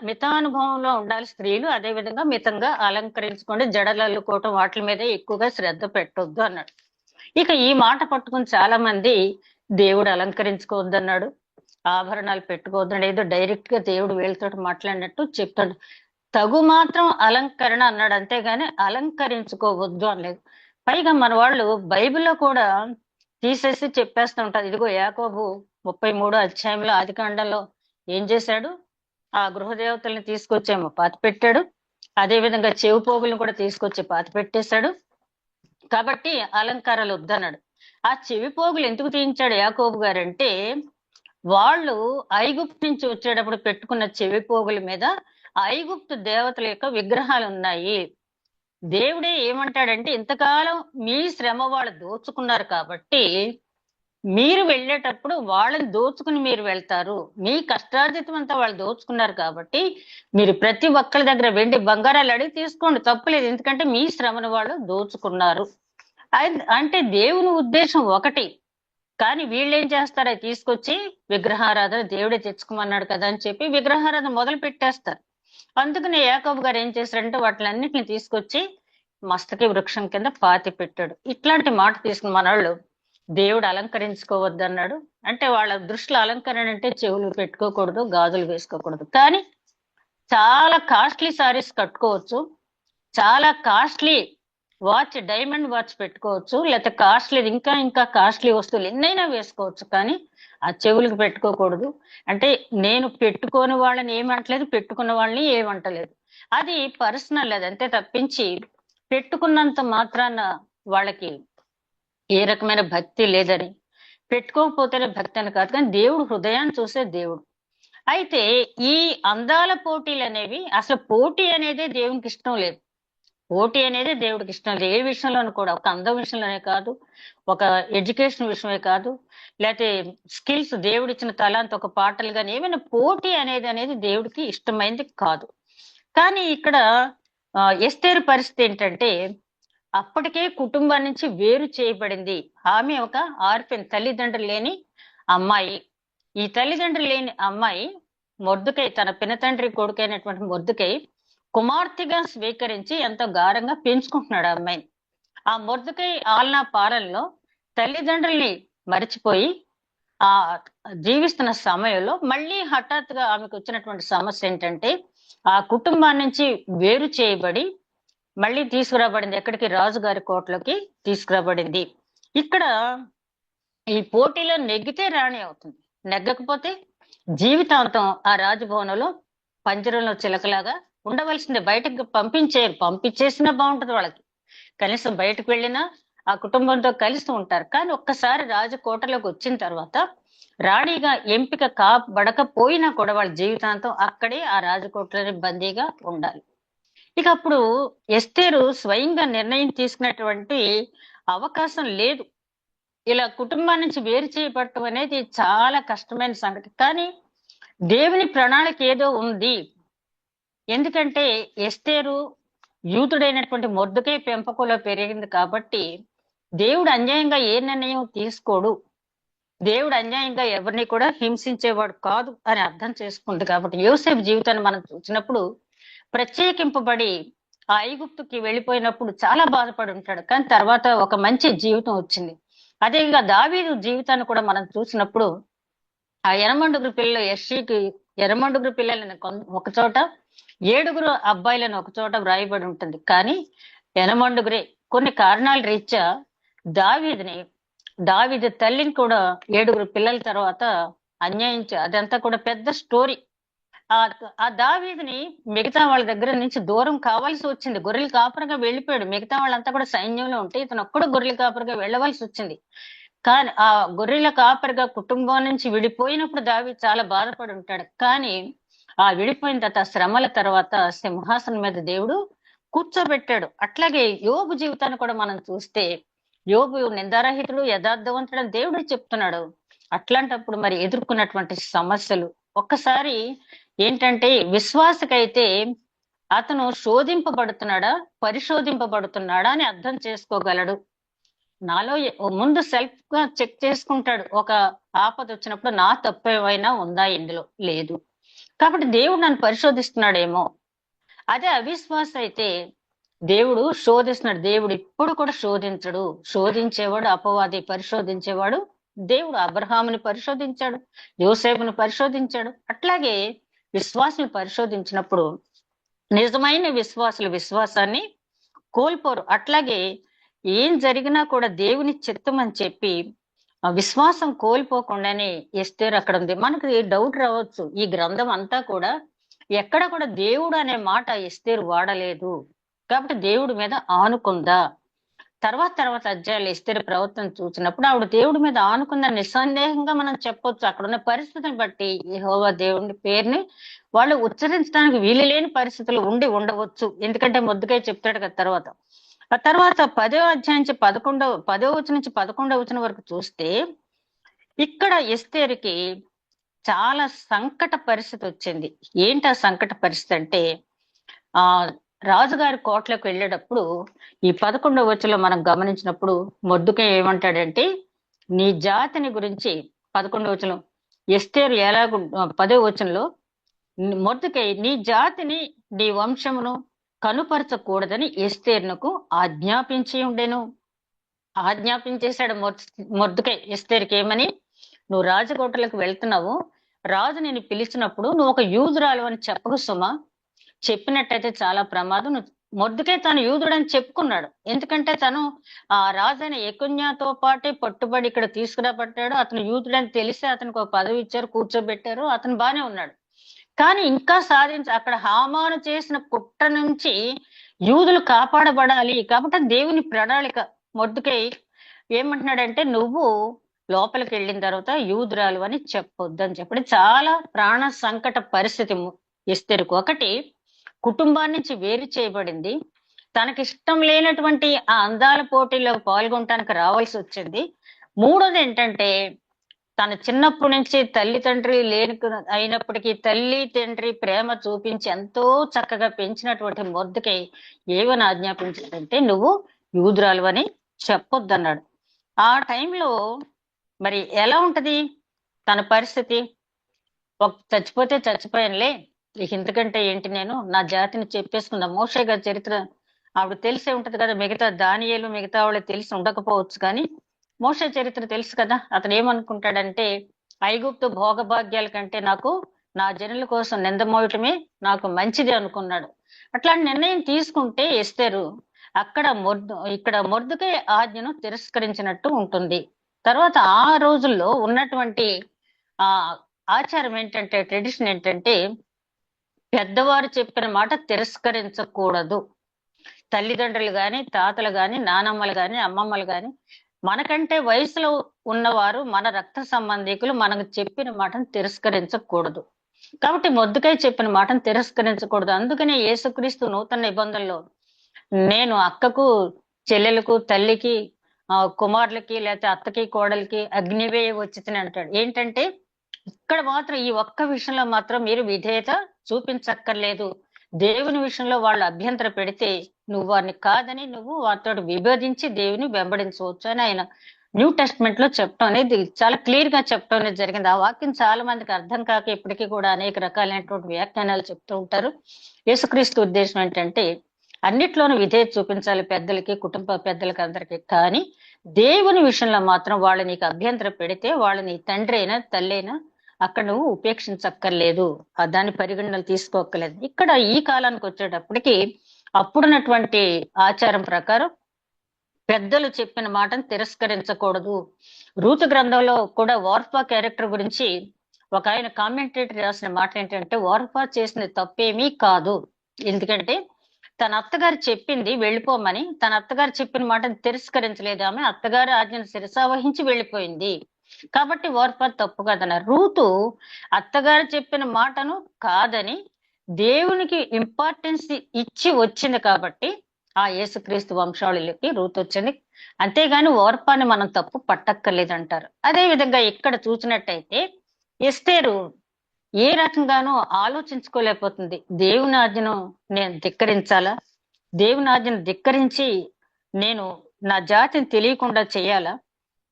మితానుభవంలో ఉండాలి స్త్రీలు, అదే విధంగా మితంగా అలంకరించుకోండి, జడలు అల్లుకోవటం వాటి మీద ఎక్కువగా శ్రద్ధ పెట్టొద్దు అన్నాడు. ఇక ఈ మాట పట్టుకుని చాలా మంది దేవుడు అలంకరించుకోవద్దన్నాడు, ఆభరణాలు పెట్టుకోవద్దు, ఏదో డైరెక్ట్ గా దేవుడు వీళ్ళతో మాట్లాడినట్టు చెప్తాడు. తగు మాత్రం అలంకరణ అన్నాడు, అంతేగాని అలంకరించుకోవద్దు అనలేదు. పైగా మన వాళ్ళు బైబిల్లో కూడా తీసేసి చెప్పేస్తూ ఉంటారు. ఇదిగో యాకోబు 33వ అధ్యాయంలో ఆదికాండంలో ఏం చేశాడు, ఆ గృహదేవతల్ని తీసుకొచ్చేమో పాతి పెట్టాడు, అదే విధంగా చెవి పోగులను కూడా తీసుకొచ్చి పాతి పెట్టేశాడు. కాబట్టి అలంకారాలు వద్దన్నాడు. ఆ చెవి పోగులు ఎందుకు తీయించాడు యాకోబు గారంటే వాళ్ళు ఐగుప్తు నుంచి వచ్చేటప్పుడు పెట్టుకున్న చెవి పోగుల మీద ఐగుప్తు దేవతల యొక్క విగ్రహాలు ఉన్నాయి. దేవుడే ఏమంటాడంటే ఇంతకాలం మీ శ్రమ వాళ్ళు దోచుకున్నారు కాబట్టి మీరు వెళ్ళేటప్పుడు వాళ్ళని దోచుకుని మీరు వెళ్తారు, మీ కష్టార్జితం అంతా వాళ్ళు దోచుకున్నారు కాబట్టి మీరు ప్రతి ఒక్కరి దగ్గర వెండి బంగారాలు అడిగి తీసుకోండి, తప్పులేదు, ఎందుకంటే మీ శ్రమను వాళ్ళు దోచుకున్నారు. అంటే దేవుని ఉద్దేశం ఒకటి, కానీ వీళ్ళు ఏం చేస్తారు, అది తీసుకొచ్చి విగ్రహారాధన దేవుడే తెచ్చుకోమన్నాడు కదా అని చెప్పి విగ్రహారాధన మొదలు పెట్టేస్తారు. అందుకని యాకోబు గారు ఏం చేశారంటే వాటిలన్నిటిని తీసుకొచ్చి మస్తకి వృక్షం కింద పాతి పెట్టాడు. ఇట్లాంటి మాట తీసుకుని మన వాళ్ళు దేవుడు అలంకరించుకోవద్దు అన్నాడు. అంటే వాళ్ళ దృష్టిలో అలంకరణ అంటే చెవులు పెట్టుకోకూడదు, గాజులు వేసుకోకూడదు, కానీ చాలా కాస్ట్లీ సారీస్ కట్టుకోవచ్చు, చాలా కాస్ట్లీ వాచ్, డైమండ్ వాచ్ పెట్టుకోవచ్చు, లేకపోతే కాస్ట్లీ ఇంకా కాస్ట్లీ వస్తువులు ఎన్నైనా వేసుకోవచ్చు, కానీ ఆ చెవులకు పెట్టుకోకూడదు. అంటే నేను పెట్టుకోని వాళ్ళని ఏమంటలేదు, పెట్టుకున్న వాళ్ళని ఏమంటలేదు, అది పర్సనల్, అది అంతే తప్పించి పెట్టుకున్నంత మాత్రాన వాళ్ళకి ఏ రకమైన భక్తి లేదని, పెట్టుకోకపోతేనే భక్తి అని కాదు, కానీ దేవుడు హృదయాన్ని చూసే దేవుడు. అయితే ఈ అందాల పోటీలు అనేవి, అసలు పోటీ అనేది దేవునికి ఇష్టం లేదు, పోటీ అనేది దేవుడికి ఇష్టం లేదు. ఏ విషయంలోనూ కూడా, ఒక అందం విషయంలోనే కాదు, ఒక ఎడ్యుకేషన్ విషయమే కాదు, లేకపోతే స్కిల్స్ దేవుడిచ్చిన తలాంత ఒక పాటలు కానీ ఏమైనా పోటీ అనేది దేవుడికి ఇష్టమైంది కాదు. కానీ ఇక్కడ ఎస్తేరు పరిస్థితి ఏంటంటే అప్పటికే కుటుంబం నుంచి వేరు చేయబడింది. ఆమె ఒక ఆర్ఫెన్, తల్లిదండ్రులు లేని అమ్మాయి. ఈ తల్లిదండ్రులు లేని అమ్మాయి మొర్దుకై, తన పినతండ్రి కొడుకైనటువంటి మొర్దుకై కుమార్తెగా స్వీకరించి ఎంతో గారంగా పెంచుకుంటున్నాడు ఆ అమ్మాయిని. ఆ మొర్దుకై ఆలనా పాలనలో తల్లిదండ్రుల్ని మరిచిపోయి ఆ జీవిస్తున్న సమయంలో మళ్ళీ హఠాత్తుగా ఆమెకు వచ్చినటువంటి సమస్య ఏంటంటే ఆ కుటుంబాన్ని నుంచి వేరు చేయబడి మళ్ళీ తీసుకురాబడింది. ఎక్కడికి? రాజుగారి కోటలోకి తీసుకురాబడింది. ఇక్కడ ఈ పోటీలో నెగ్గితే రాణి అవుతుంది, నెగ్గకపోతే జీవితాంతం ఆ రాజభవనంలో పంజరంలో చిలకలాగా ఉండవలసిందే. బయటకు పంపించేసినా బాగుంటది వాళ్ళకి, కనీసం బయటకు వెళ్ళినా ఆ కుటుంబంతో కలిసి ఉంటారు. కానీ ఒక్కసారి రాజకోటలోకి వచ్చిన తర్వాత రాణిగా ఎంపిక కాబడకపోయినా కూడా వాళ్ళ జీవితాంతం అక్కడే ఆ రాజకోటలోని బందీగా ఉండాలి. ఇక అప్పుడు ఎస్తేరు స్వయంగా నిర్ణయం తీసుకున్నటువంటి అవకాశం లేదు. ఇలా కుటుంబం నుంచి వేరు చేయబడటం అనేది చాలా కష్టమైన సంగతి. కానీ దేవుని ప్రణాళిక ఏదో ఉంది. ఎందుకంటే ఎస్తేరు యూదుడైనటువంటి మొర్దెకై పెంపకంలో పెరిగింది కాబట్టి దేవుడు అన్యాయంగా ఏ నిర్ణయం తీసుకోడు, దేవుడు అన్యాయంగా ఎవరిని కూడా హింసించేవాడు కాదు అని అర్థం చేసుకుంది. కాబట్టి యోసేపు జీవితాన్ని మనం చూసినప్పుడు ప్రత్యేకింపబడి ఆ ఐగుప్తుకి వెళ్ళిపోయినప్పుడు చాలా బాధపడి ఉంటాడు, కానీ తర్వాత ఒక మంచి జీవితం వచ్చింది. అదేవిధంగా దావీదు జీవితాన్ని కూడా మనం చూసినప్పుడు ఆ ఎనమండుగురు పిల్లలు యెష్షీకి ఎనమండుగురు పిల్లలని ఒక చోట, 7 అబ్బాయిలను ఒక చోట వ్రాయబడి ఉంటుంది. కానీ ఎనమండుగురే కొన్ని కారణాల రీత్యా దావీదు తల్లిని కూడా 7 పిల్లల తర్వాత అన్యాయించి, అదంతా కూడా పెద్ద స్టోరీ. ఆ దావీదుని మిగతా వాళ్ళ దగ్గర నుంచి దూరం కావాల్సి వచ్చింది. గొర్రెల కాపరిగా వెళ్ళిపోయాడు, మిగతా వాళ్ళంతా కూడా సైన్యంలో ఉంటే ఇతను ఒక్కడు గొర్రెల కాపరిగా వెళ్ళవలసి వచ్చింది. కానీ ఆ గొర్రెల కాపరిగా కుటుంబం నుంచి విడిపోయినప్పుడు దావీదు చాలా బాధపడి ఉంటాడు. కానీ ఆ విడిపోయిన తర్వాత శ్రమల తర్వాత సింహాసనం మీద దేవుడు కూర్చోబెట్టాడు. అట్లాగే యోబు జీవితాన్ని కూడా మనం చూస్తే యోబు నిందారహితుడు, యథార్థవంతుడు అని దేవుడు చెప్తున్నాడు. అట్లాంటప్పుడు మరి ఎదుర్కొన్నటువంటి సమస్యలు ఒక్కసారి ఏంటంటే, విశ్వాసకైతే అతను శోధింపబడుతున్నాడా పరిశోధింపబడుతున్నాడా అని అర్థం చేసుకోగలడు. నాలో ముందు సెల్ఫ్ గా చెక్ చేసుకుంటాడు. ఒక ఆపద వచ్చినప్పుడు నా తప్పు ఏమైనా ఉందా ఇందులో, లేదు కాబట్టి దేవుడు నన్ను పరిశోధిస్తున్నాడేమో. అదే అవిశ్వాస అయితే దేవుడు శోధిస్తున్నాడు. దేవుడు ఇప్పుడు కూడా శోధించడు. శోధించేవాడు అపవాది, పరిశోధించేవాడు దేవుడు. అబ్రహాముని పరిశోధించాడు, యోసేపును పరిశోధించాడు. అట్లాగే విశ్వాసులు పరిశోధించినప్పుడు నిజమైన విశ్వాసులు విశ్వాసాన్ని కోల్పోరు. అట్లాగే ఏం జరిగినా కూడా దేవుని చిత్తం అని చెప్పి ఆ విశ్వాసం కోల్పోకుండానే ఎస్తేరు అక్కడ ఉంది. మనకి డౌట్ రావచ్చు, ఈ గ్రంథం అంతా కూడా ఎక్కడ కూడా దేవుడు అనే మాట ఎస్తేరు వాడలేదు, కాబట్టి దేవుడి మీద ఆనుకుందా. తర్వాత అధ్యాయాలు ఎస్తేరు ప్రవర్తన చూసినప్పుడు ఆవిడ దేవుడి మీద ఆనుకుందని నిస్సందేహంగా మనం చెప్పొచ్చు. అక్కడ ఉన్న పరిస్థితిని బట్టి యెహోవా దేవుడి పేరుని వాళ్ళు ఉచ్చరించడానికి వీలు లేని పరిస్థితులు ఉండవచ్చు. ఎందుకంటే మొద్దుకై చెప్తాడు కదా. ఆ తర్వాత 10వ అధ్యాయం నుంచి 10వ వచనం నుంచి 11వ వచనం వరకు చూస్తే ఇక్కడ ఎస్తేరుకి చాలా సంకట పరిస్థితి వచ్చింది. ఏంటి ఆ సంకట పరిస్థితి అంటే, ఆ రాజుగారి కోటలోకి వెళ్ళేటప్పుడు ఈ 11వ వచనంలో మనం గమనించినప్పుడు మొద్దుకై ఏమంటాడంటే, నీ జాతిని గురించి 11వ వచనం ఎస్తేరు ఎలాగ 10వ వచనంలో మొద్దుకై నీ జాతిని నీ వంశమును కనుపరచకూడదని ఎస్తేరునకు ఆజ్ఞాపించేశాడు మొర్దెకై ఎస్తేరుకి. ఏమని, నువ్వు రాజకోటలకు వెళ్తున్నావు, రాజు నేను పిలిచినప్పుడు నువ్వు ఒక యూదురాలు అని చెప్పకు సుమా, చెప్పినట్టయితే చాలా ప్రమాదం. మొర్దెకై తాను యూదుడని చెప్పుకున్నాడు. ఎందుకంటే తను ఆ రాజైన యెకొన్యాతో పాటే పట్టుబడి ఇక్కడ తీసుకురాబడ్డాడు. అతను యూదుడని తెలిసి అతనికి ఒక పదవి ఇచ్చారు, కూర్చోబెట్టారు, అతను బానే ఉన్నాడు. కానీ ఇంకా అక్కడ హామాను చేసిన కుట్ర నుంచి యూదులు కాపాడబడాలి కాబట్టి దేవుని ప్రణాళిక. మొర్దెకై ఏమంటున్నాడంటే, నువ్వు లోపలికి వెళ్ళిన తర్వాత యూదురాలు అని చెప్పొద్దని చెప్పడం చాలా ప్రాణ సంకట పరిస్థితి ఎస్తేరుకు. ఒకటి, కుటుంబాన్ని నుంచి వేరు చేయబడింది, తనకిష్టం లేనటువంటి ఆ అందాల పోటీలో పాల్గొనటానికి రావాల్సి వచ్చింది. మూడోది ఏంటంటే, తన చిన్నప్పటి నుంచి తల్లి తండ్రి అయినప్పటికీ తల్లి తండ్రి ప్రేమ చూపించి ఎంతో చక్కగా పెంచినటువంటి మొర్దెకై ఏమని ఆజ్ఞాపించాడంటే, నువ్వు యూదురాలు అని చెప్పొద్దన్నాడు. ఆ టైంలో మరి ఎలా ఉంటది తన పరిస్థితి? చచ్చిపోతే చచ్చిపోయానులే, ఇక ఇంతకంటే ఏంటి, నేను నా జాతిని చెప్పేసుకున్నా. మోషే గారి చరిత్ర ఆవిడ తెలిసే ఉంటది కదా, మిగతా దానియేలు మిగతా వాళ్ళు తెలిసి ఉండకపోవచ్చు, కానీ మోషే చరిత్ర తెలుసు కదా. అతను ఏమనుకుంటాడంటే, ఐగుప్తు భోగభాగ్యాల కంటే నాకు నా జనుల కోసం నిందమోయటమే నాకు మంచిది అనుకున్నాడు. అట్లాంటి నిర్ణయం తీసుకుంటే ఎస్తేరు ఇక్కడ మొర్దుకై ఆజ్ఞను తిరస్కరించినట్టు ఉంటుంది. తర్వాత ఆ రోజుల్లో ఉన్నటువంటి ఆ ఆచారం ఏంటంటే, ట్రెడిషన్ ఏంటంటే, పెద్దవారు చెప్పిన మాట తిరస్కరించకూడదు. తల్లిదండ్రులు గాని, తాతలు గాని, నానమ్మలు గాని, అమ్మమ్మలు గాని, మనకంటే వయసులో ఉన్నవారు, మన రక్త సంబంధికులు మనకు చెప్పిన మాటను తిరస్కరించకూడదు. కాబట్టి మొద్దుకై చెప్పిన మాటను తిరస్కరించకూడదు. అందుకనే యేసుక్రీస్తు నూతన నిబంధనలో నేను అక్కకు, చెల్లెలకు, తల్లికి, కుమారులకి, లేకపోతే అత్తకి, కోడలికి అగ్నివేయ వచ్చితిని అంటాడు. ఏంటంటే, ఇక్కడ మాత్రం ఈ ఒక్క విషయంలో మాత్రం మీరు విధేయత చూపించక్కర్లేదు. దేవుని విషయంలో వాళ్ళు అభ్యంతర పెడితే నువ్వు వారిని కాదని నువ్వు వారితో విభేదించి దేవుని వెంబడించవచ్చు అని ఆయన న్యూ టెస్ట్మెంట్ లో చెప్పడం అనేది చాలా క్లియర్ గా చెప్పడం అనేది జరిగింది. ఆ వాక్యం చాలా మందికి అర్థం కాక ఇప్పటికీ కూడా అనేక రకాలైనటువంటి వ్యాఖ్యానాలు చెప్తూ ఉంటారు. యేసుక్రీస్తు ఉద్దేశం ఏంటంటే, అన్నిట్లోనూ విధేయత చూపించాలి, పెద్దలకి, కుటుంబ పెద్దలకి, అందరికీ. కానీ దేవుని విషయంలో మాత్రం వాళ్ళు నీకు అభ్యంతర పెడితే వాళ్ళు నీ తండ్రి అయినా తల్లి అయినా అక్కడ నువ్వు ఉపేక్షించక్కర్లేదు, దాన్ని పరిగణనలు తీసుకోక్కర్లేదు. ఇక్కడ ఈ కాలానికి వచ్చేటప్పటికి అప్పుడున్నటువంటి ఆచారం ప్రకారం పెద్దలు చెప్పిన మాటను తిరస్కరించకూడదు. రూతు గ్రంథంలో కూడా వార్ఫా క్యారెక్టర్ గురించి ఒక ఆయన కామెంటేటర్ రాసిన మాట ఏంటంటే, వార్ఫా చేసిన తప్పేమీ కాదు. ఎందుకంటే తన అత్తగారు చెప్పింది వెళ్ళిపోమని, తన అత్తగారు చెప్పిన మాటను తిరస్కరించలేదు. ఆమె అత్తగారు ఆజ్ఞను శిరసావహించి వెళ్ళిపోయింది. కాబట్టి వార్ఫా తప్పు కాదన్నారు. రూతు అత్తగారు చెప్పిన మాటను కాదని దేవునికి ఇంపార్టెన్స్ ఇచ్చి వచ్చింది కాబట్టి ఆ యేసుక్రీస్తు వంశావళిలోకి రూతు వచ్చింది. అంతేగాని ఓర్పాన్ని మనం తప్పు పట్టక్కర్లేదంటారు. అదే విధంగా ఇక్కడ చూసినట్టయితే ఎస్తేరు ఏ రకంగానూ ఆలోచించుకోలేకపోతుంది. దేవుని ఆజ్ఞను నేను ధిక్కరించాలా, దేవుని ఆజ్ఞను ధిక్కరించి నేను నా జాతిని తెలియకుండా చేయాలా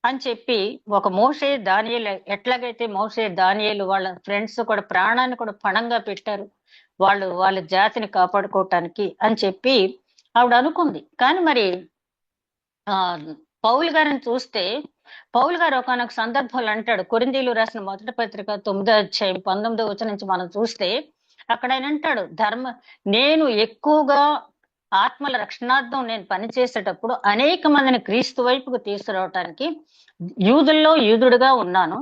అని చెప్పి ఒక మోషే, దానియేలు, ఎట్లాగైతే మోషే, దానియేలు వాళ్ళ ఫ్రెండ్స్ కూడా ప్రాణాన్ని కూడా పణంగా పెట్టారు వాళ్ళ జాతిని కాపాడుకోవటానికి అని చెప్పి ఆవిడ అనుకుంది. కానీ మరి పౌలు గారిని చూస్తే, పౌలు గారు ఒకనొక సందర్భంలో అంటాడు, కొరింథీయులు రాసిన మొదటి పత్రిక 9వ అధ్యాయం 19వ వచనం నుంచి మనం చూస్తే అక్కడ ఆయన అంటాడు, నేను ఎక్కువగా ఆత్మల రక్షణార్థం నేను పనిచేసేటప్పుడు అనేక మందిని క్రీస్తు వైపుకు తీసుకురావటానికి యూదుల్లో యూదుడుగా ఉన్నాను,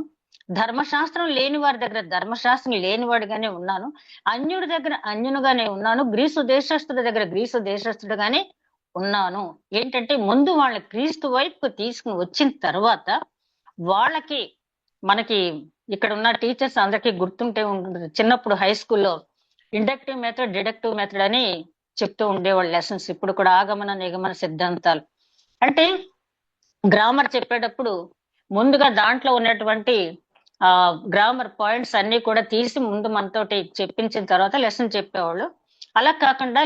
ధర్మశాస్త్రం లేని వారి దగ్గర ధర్మశాస్త్రం లేనివాడిగానే ఉన్నాను, అన్యుడి దగ్గర అన్యునుగానే ఉన్నాను, గ్రీసు దేశస్థుడి దగ్గర గ్రీసు దేశస్థుడుగానే ఉన్నాను. ఏంటంటే ముందు వాళ్ళ క్రీస్తు వైపుకు తీసుకుని వచ్చిన తర్వాత వాళ్ళకి, మనకి ఇక్కడ ఉన్న టీచర్స్ అందరికీ గుర్తుంటే ఉంటుంది, చిన్నప్పుడు హై స్కూల్లో ఇండక్టివ్ మెథడ్, డిడక్టివ్ మెథడ్ అని చెప్తూ ఉండేవాళ్ళు లెసన్స్. ఇప్పుడు కూడా ఆగమన నిగమన సిద్ధాంతాలు అంటే గ్రామర్ చెప్పేటప్పుడు ముందుగా దాంట్లో ఉన్నటువంటి గ్రామర్ పాయింట్స్ అన్ని కూడా తీసి ముందు మనతోటి చెప్పించిన తర్వాత లెసన్ చెప్పేవాళ్ళు. అలా కాకుండా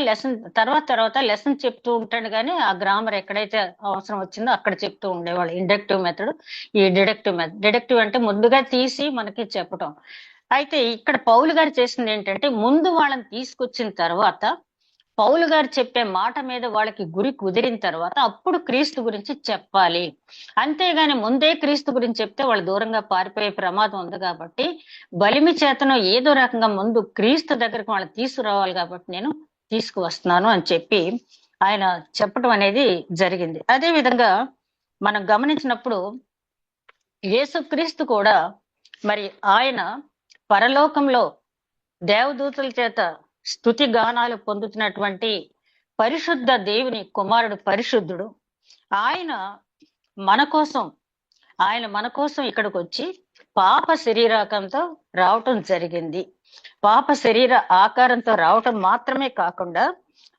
తర్వాత లెసన్ చెప్తూ ఉంటాడు, కానీ ఆ గ్రామర్ ఎక్కడైతే అవసరం వచ్చిందో అక్కడ చెప్తూ ఉండేవాళ్ళు. ఇండక్టివ్ మెథడ్, ఈ డిడక్టివ్ మెథడ్. డిడక్టివ్ అంటే ముందుగా తీసి మనకి చెప్పటం. అయితే ఇక్కడ పౌలు గారు చేసింది ఏంటంటే, ముందు వాళ్ళని తీసుకొచ్చిన తర్వాత పౌలు గారు చెప్పే మాట మీద వాళ్ళకి గురి కుదిరిన తర్వాత అప్పుడు క్రీస్తు గురించి చెప్పాలి. అంతేగాని ముందే క్రీస్తు గురించి చెప్తే వాళ్ళు దూరంగా పారిపోయే ప్రమాదం ఉంది. కాబట్టి బలిమి చేతను ఏదో రకంగా ముందు క్రీస్తు దగ్గరకు వాళ్ళని తీసుకురావాలి, కాబట్టి నేను తీసుకువస్తున్నాను అని చెప్పి ఆయన చెప్పడం అనేది జరిగింది. అదే విధంగా మనం గమనించినప్పుడు యేసుక్రీస్తు కూడా మరి ఆయన పరలోకంలో దేవదూతల చేత స్తుతి గానాలు పొందుతున్నటువంటి పరిశుద్ధ దేవుని కుమారుడు, పరిశుద్ధుడు. ఆయన మన కోసం ఇక్కడికి వచ్చి పాప శరీరాకంతో రావటం జరిగింది. పాప శరీర ఆకారంతో రావటం మాత్రమే కాకుండా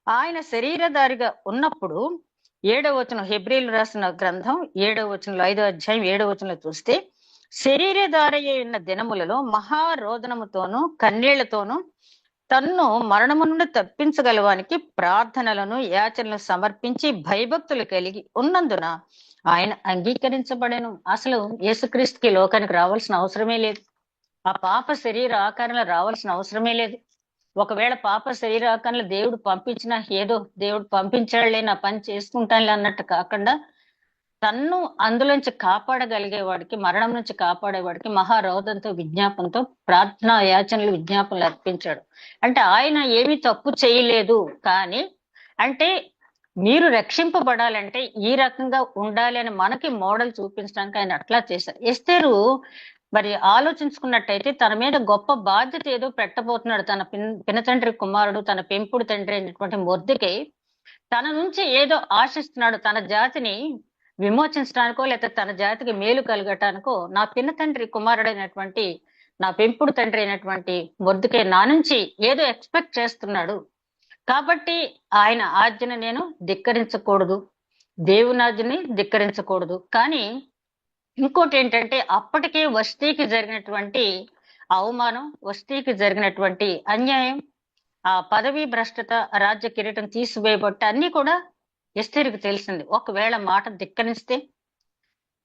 ఆయన శరీరధారిగా ఉన్నప్పుడు 7వ వచనం, హెబ్రీలు రాసిన గ్రంథం 7వ వచనంలో, 5వ అధ్యాయం 7వ వచనంలో చూస్తే, శరీరధారి అయిన దినములలో మహారోదనముతోనూ కన్నీళ్లతోనూ తన్ను మరణము నుండి తప్పించగలవానికి ప్రార్థనలను యాచనలను సమర్పించి భయభక్తులు కలిగి ఉన్నందున ఆయన అంగీకరించబడెను. అసలు యేసుక్రీస్తుకి లోకానికి రావాల్సిన అవసరమే లేదు. ఆ పాప శరీర ఆకారంలో రావాల్సిన అవసరమే లేదు. ఒకవేళ పాప శరీర ఆకారంలో దేవుడు పంపించినా ఏదో దేవుడు పంపించాడులే, నా పని చేసుకుంటానులే అన్నట్టు కాకుండా తన్ను అందులోంచి కాపాడగలిగేవాడికి, మరణం నుంచి కాపాడేవాడికి మహారోధంతో, విజ్ఞాపనతో ప్రార్థనా యాచనలు, విజ్ఞాపనలు అర్పించాడు. అంటే ఆయన ఏమీ తప్పు చేయలేదు. కానీ అంటే మీరు రక్షింపబడాలంటే ఈ రకంగా ఉండాలి అని మనకి మోడల్ చూపించడానికి ఆయన అట్లా చేశారు. ఎస్తేరు మరి ఆలోచించుకున్నట్టయితే తన మీద గొప్ప బాధ్యత ఏదో పెట్టబోతున్నాడు. తన పినతండ్రి కుమారుడు, తన పెంపుడు తండ్రి అయినటువంటి మొర్దెకై తన నుంచి ఏదో ఆశిస్తున్నాడు. తన జాతిని విమోచించడానికో లేకపోతే తన జాతికి మేలు కలగటానికో నా పినతండ్రి కుమారుడైనటువంటి నా పెంపుడు తండ్రి అయినటువంటి మొర్దెకై నా నుంచి ఏదో ఎక్స్పెక్ట్ చేస్తున్నాడు. కాబట్టి ఆయన ఆజ్ఞను నేను ధిక్కరించకూడదు, దేవుని ఆజ్ఞని ధిక్కరించకూడదు. కానీ ఇంకోటి ఏంటంటే అప్పటికే వస్తీకి జరిగినటువంటి అవమానం, వస్తీకి జరిగినటువంటి అన్యాయం, ఆ పదవీ భ్రష్టత, రాజ్య కిరీటం తీసివేయబట్టి అన్ని కూడా ఎస్తేరుకు తెలిసింది. ఒకవేళ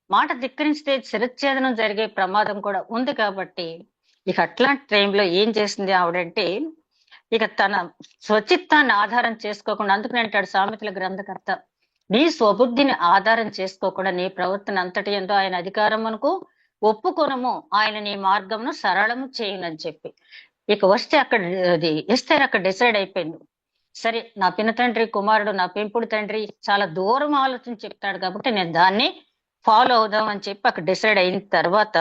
మాట ధిక్కరిస్తే శిరచ్ఛేదనం జరిగే ప్రమాదం కూడా ఉంది. కాబట్టి ఇక అట్లాంటి టైంలో ఏం చేసింది ఆవిడంటే, ఇక తన స్వచిత్తాన్ని ఆధారం చేసుకోకుండా, అందుకని అంటాడు సామెతల గ్రంథకర్త, నీ స్వబుద్ధిని ఆధారం చేసుకోకుండా నీ ప్రవర్తన అంతటి ఎంతో ఆయన అధికారమునకు ఒప్పుకొనము, ఆయన నీ మార్గమును సరళము చేయునని చెప్పి. ఇక వస్తే అక్కడ అది ఎస్తేరు అక్కడ డిసైడ్ అయిపోయింది. సరే, నా పినతండ్రి కుమారుడు, నా పెంపుడు తండ్రి చాలా దూరం ఆలోచన చెప్తాడు కాబట్టి నేను దాన్ని ఫాలో అవుదాం అని చెప్పి అక్కడ డిసైడ్ అయిన తర్వాత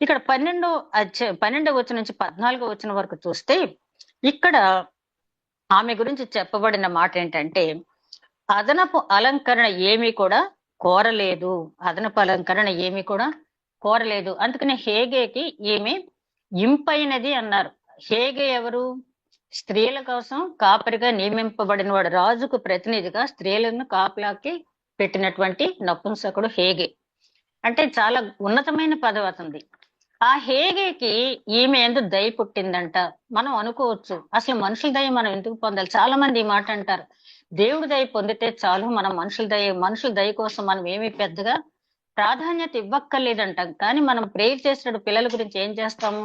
ఇక్కడ 12వ వచనం నుంచి 14వ వచనం వరకు చూస్తే ఇక్కడ ఆమె గురించి చెప్పబడిన మాట ఏంటంటే, అదనపు అలంకరణ ఏమీ కూడా కోరలేదు. అందుకని హేగేకి ఏమి ఇంపైనది అన్నారు. హేగే ఎవరు? స్త్రీల కోసం కాపరిగా నియమింపబడిన వాడు, రాజుకు ప్రతినిధిగా స్త్రీలను కాపలాకి పెట్టినటువంటి నపుంసకుడు హేగే. అంటే చాలా ఉన్నతమైన పదవి అతనిది. ఆ హేగేకి ఈమె ఎందుకు దయ పుట్టిందంట. మనం అనుకోవచ్చు, అసలు మనుషుల దయ మనం ఎందుకు పొందాలి? చాలా మంది ఈ మాట అంటారు, దేవుడి దయ పొందితే చాలు, మనం మనుషుల దయ కోసం మనం ఏమీ పెద్దగా ప్రాధాన్యత ఇవ్వక్కర్లేదంటాం. కానీ మనం ప్రేయర్ చేసినప్పుడు పిల్లల గురించి ఏం చేస్తాము?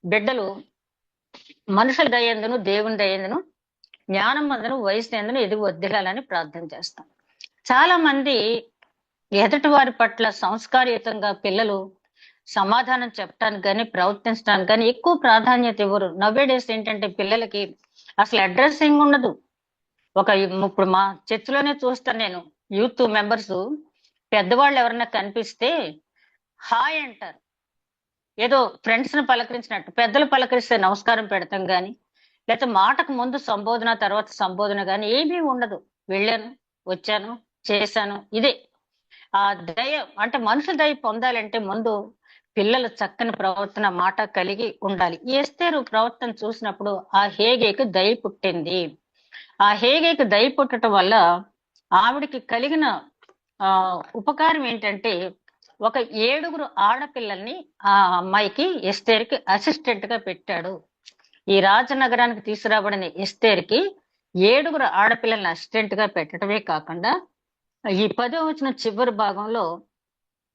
బిడ్డలు మనుషుల దయందును, దేవుని దయందును, జ్ఞానం అందును, వయసు ఎందును ఎదుగు వర్ధిల్లాలని ప్రార్థన చేస్తాం. చాలా మంది ఎదుటి వారి పట్ల సంస్కారయుతంగా పిల్లలు సమాధానం చెప్పడానికి కానీ ప్రవర్తించడానికి కానీ ఎక్కువ ప్రాధాన్యత ఇవ్వరు. నవ్వేడేస్ ఏంటంటే పిల్లలకి అసలు అడ్రస్సింగ్ ఉండదు. ఇప్పుడు మా చర్చిలోనే చూస్తాను నేను, యూత్ మెంబర్స్ పెద్దవాళ్ళు ఎవరన్నా కనిపిస్తే హాయ్ అంటారు, ఏదో ఫ్రెండ్స్ ని పలకరించినట్టు. పెద్దలు పలకరిస్తే నమస్కారం పెడతాం గాని, లేకపోతే మాటకు ముందు సంబోధన, తర్వాత సంబోధన గాని ఏమీ ఉండదు. వెళ్ళాను, వచ్చాను, చేశాను, ఇదే. ఆ దయ అంటే మనుషుల దయ పొందాలంటే ముందు పిల్లలు చక్కని ప్రవర్తన, మాట కలిగి ఉండాలి. ఎస్తేరు ప్రవర్తన చూసినప్పుడు ఆ హేగేకి దయ పుట్టింది. ఆ హేగేకి దయ పుట్టడం వల్ల ఆవిడికి కలిగిన ఉపకారం ఏంటంటే, ఒక 7 ఆడపిల్లల్ని ఆ అమ్మాయికి ఎస్తేరుకి అసిస్టెంట్ గా పెట్టాడు. ఈ రాజనగరానికి తీసుకురాబడిన ఎస్తేరుకి 7 ఆడపిల్లల్ని అసిస్టెంట్ గా పెట్టడమే కాకుండా ఈ 10వ వచనం చివరి భాగంలో